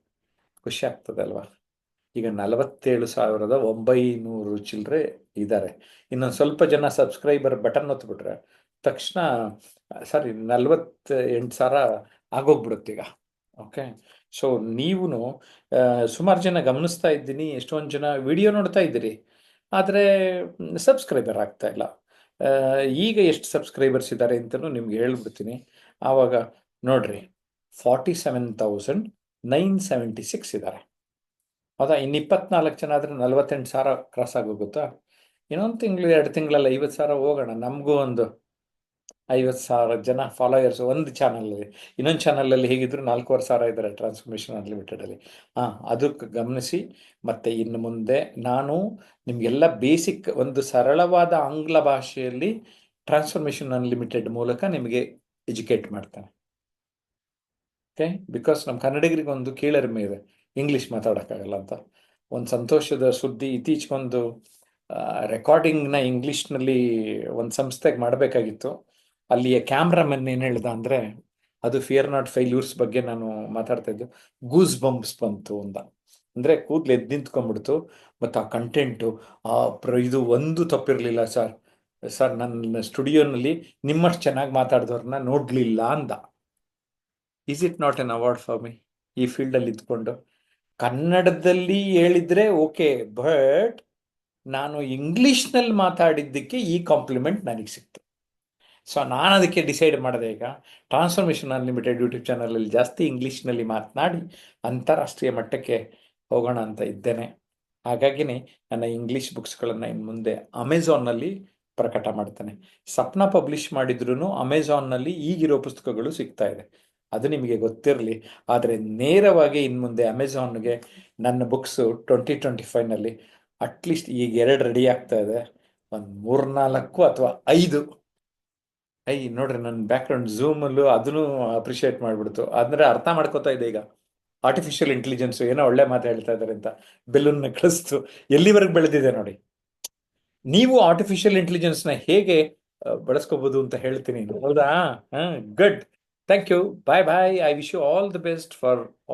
ಖುಷಿ ಆಗ್ತದೆ ಅಲ್ವಾ. ಈಗ 47,900 ಚಿಲ್ಲರೆ ಇದ್ದಾರೆ. ಇನ್ನೊಂದು ಸ್ವಲ್ಪ ಜನ ಸಬ್ಸ್ಕ್ರೈಬರ್ ಬಟನ್ ಒತ್ಬಿಟ್ರೆ ತಕ್ಷಣ 48,000 ಆಗೋಗ್ಬಿಡುತ್ತೆ ಈಗ. ಓಕೆ, ಸೊ ನೀವು ಸುಮಾರು ಜನ ಗಮನಿಸ್ತಾ ಇದ್ದೀನಿ, ಎಷ್ಟೊಂದು ಜನ ವಿಡಿಯೋ ನೋಡ್ತಾ ಇದ್ದೀರಿ, ಆದರೆ ಸಬ್ಸ್ಕ್ರೈಬರ್ ಆಗ್ತಾ ಇಲ್ಲ. ಈಗ ಎಷ್ಟು ಸಬ್ಸ್ಕ್ರೈಬರ್ಸ್ ಇದ್ದಾರೆ ಅಂತಲೂ ನಿಮ್ಗೆ ಹೇಳ್ಬಿಡ್ತೀನಿ. ಆವಾಗ ನೋಡ್ರಿ, 47,976 ಇದ್ದಾರೆ. ಹೌದಾ, ಇನ್ನು 24 ಜನ ಆದರೆ 48,000 ಕ್ರಾಸ್ ಆಗೋಗುತ್ತಾ. ಇನ್ನೊಂದು ತಿಂಗಳು 2 ತಿಂಗಳಲ್ಲಿ 50,000 ಹೋಗೋಣ. ನಮಗೂ ಒಂದು 50,000 ಜನ ಫಾಲೋಯರ್ಸ್ ಒಂದು ಚಾನಲಲ್ಲಿ. ಇನ್ನೊಂದು ಚಾನಲಲ್ಲಿ ಹೇಗಿದ್ರು 4,500 ಇದ್ದಾರೆ ಟ್ರಾನ್ಸ್ಫಾರ್ಮೇಷನ್ ಅನ್ಲಿಮಿಟೆಡಲ್ಲಿ. ಅದಕ್ಕೆ ಗಮನಿಸಿ. ಮತ್ತು ಇನ್ನು ಮುಂದೆ ನಾನು ನಿಮಗೆಲ್ಲ ಬೇಸಿಕ್ ಒಂದು ಸರಳವಾದ ಆಂಗ್ಲ ಭಾಷೆಯಲ್ಲಿ ಟ್ರಾನ್ಸ್ಫಾರ್ಮೇಷನ್ ಅನ್ಲಿಮಿಟೆಡ್ ಮೂಲಕ ನಿಮಗೆ ಎಜುಕೇಟ್ ಮಾಡ್ತಾನೆ. ಓಕೆ, ಬಿಕಾಸ್ ನಮ್ಮ ಕನ್ನಡಿಗರಿಗೆ ಒಂದು ಕೀಳರಿಮೆ ಇದೆ, ಇಂಗ್ಲೀಷ್ ಮಾತಾಡೋಕ್ಕಾಗಲ್ಲ ಅಂತ. ಒಂದು ಸಂತೋಷದ ಸುದ್ದಿ, ಇತ್ತೀಚೆಗೊಂದು ರೆಕಾರ್ಡಿಂಗ್ನ ಇಂಗ್ಲೀಷ್ನಲ್ಲಿ ಒಂದು ಸಂಸ್ಥೆಗೆ ಮಾಡಬೇಕಾಗಿತ್ತು. ಅಲ್ಲಿಯ ಕ್ಯಾಮ್ರಾಮನ್ ಏನು ಹೇಳ್ದ ಅಂದರೆ, ಅದು ಫಿಯರ್ ನಾಟ್ ಫೇಲ್ಯೂರ್ಸ್ ಬಗ್ಗೆ ನಾನು ಮಾತಾಡ್ತಾ ಇದ್ದು, ಗೂಸ್ ಬಂಪ್ಸ್ ಬಂತು ಅಂತ. ಅಂದರೆ ಕೂದಲು ಎದ್ದು ನಿಂತ್ಕೊಂಡ್ಬಿಡ್ತು. ಮತ್ತು ಆ ಕಂಟೆಂಟು, ಇದು ಒಂದು ತಪ್ಪಿರಲಿಲ್ಲ ಸರ್ ನನ್ನ ಸ್ಟುಡಿಯೋನಲ್ಲಿ ನಿಮ್ಮಷ್ಟು ಚೆನ್ನಾಗಿ ಮಾತಾಡಿದವ್ರನ್ನ ನೋಡಲಿಲ್ಲ ಅಂದ. Is it not an award for me? ಈ ಫೀಲ್ಡಲ್ಲಿ ಇದ್ಕೊಂಡು ಕನ್ನಡದಲ್ಲಿ ಹೇಳಿದರೆ ಓಕೆ, ಬಟ್ ನಾನು ಇಂಗ್ಲೀಷ್ನಲ್ಲಿ ಮಾತಾಡಿದ್ದಕ್ಕೆ ಈ ಕಾಂಪ್ಲಿಮೆಂಟ್ ನನಗೆ ಸಿಕ್ತು. ಸೊ ನಾನು ಅದಕ್ಕೆ ಡಿಸೈಡ್ ಮಾಡಿದೆ, ಈಗ ಟ್ರಾನ್ಸ್ಫಾರ್ಮೇಷನ್ ಅನ್ಲಿಮಿಟೆಡ್ ಯೂಟ್ಯೂಬ್ ಚಾನಲಲ್ಲಿ ಜಾಸ್ತಿ ಇಂಗ್ಲೀಷ್ನಲ್ಲಿ ಮಾತನಾಡಿ ಅಂತಾರಾಷ್ಟ್ರೀಯ ಮಟ್ಟಕ್ಕೆ ಹೋಗೋಣ ಅಂತ ಇದ್ದೇನೆ. ಹಾಗಾಗಿನೇ ನನ್ನ ಇಂಗ್ಲೀಷ್ ಬುಕ್ಸ್ಗಳನ್ನು ಇನ್ನು ಮುಂದೆ ಅಮೆಝಾನ್ನಲ್ಲಿ ಪ್ರಕಟ ಮಾಡ್ತೇನೆ. ಸಪ್ನ ಪಬ್ಲಿಷ್ ಮಾಡಿದ್ರೂ ಅಮೆಝಾನ್ನಲ್ಲಿ ಈಗಿರೋ ಪುಸ್ತಕಗಳು ಸಿಗ್ತಾ ಇದೆ, ಅದು ನಿಮಗೆ ಗೊತ್ತಿರಲಿ. ಆದರೆ ನೇರವಾಗಿ ಇನ್ನು ಮುಂದೆ ಅಮೆಝಾನ್ಗೆ ನನ್ನ ಬುಕ್ಸು 2025ನಲ್ಲಿ ಅಟ್ಲೀಸ್ಟ್ ಈಗ 2 ರೆಡಿ ಆಗ್ತಾ ಇದೆ, ಒಂದು 3-4 ಅಥವಾ 5 ನೋಡ್ರಿ ನನ್ನ ಬ್ಯಾಕ್ಗ್ರೌಂಡ್ ಝೂಮ್ ಅಲ್ಲೂ ಅದನ್ನು ಅಪ್ರಿಶಿಯೇಟ್ ಮಾಡ್ಬಿಡ್ತು. ಅಂದ್ರೆ ಅರ್ಥ ಮಾಡ್ಕೋತಾ ಇದೆ ಈಗ ಆರ್ಟಿಫಿಷಿಯಲ್ ಇಂಟೆಲಿಜೆನ್ಸ್ ಏನೋ ಒಳ್ಳೆ ಮಾತು ಹೇಳ್ತಾ ಇದ್ದಾರೆ ಅಂತ. ಬೆಲೂನ್ನ ಕಳಿಸ್ತು ಎಲ್ಲಿವರೆಗೆ ಬೆಳೆದಿದೆ ನೋಡಿ. ನೀವು ಆರ್ಟಿಫಿಷಿಯಲ್ ಇಂಟೆಲಿಜೆನ್ಸ್ ನ ಹೇಗೆ ಬಳಸ್ಕೋಬಹುದು ಅಂತ ಹೇಳ್ತೀನಿ. ಹೌದಾ? Good. Thank you. Bye bye. I wish you all the best for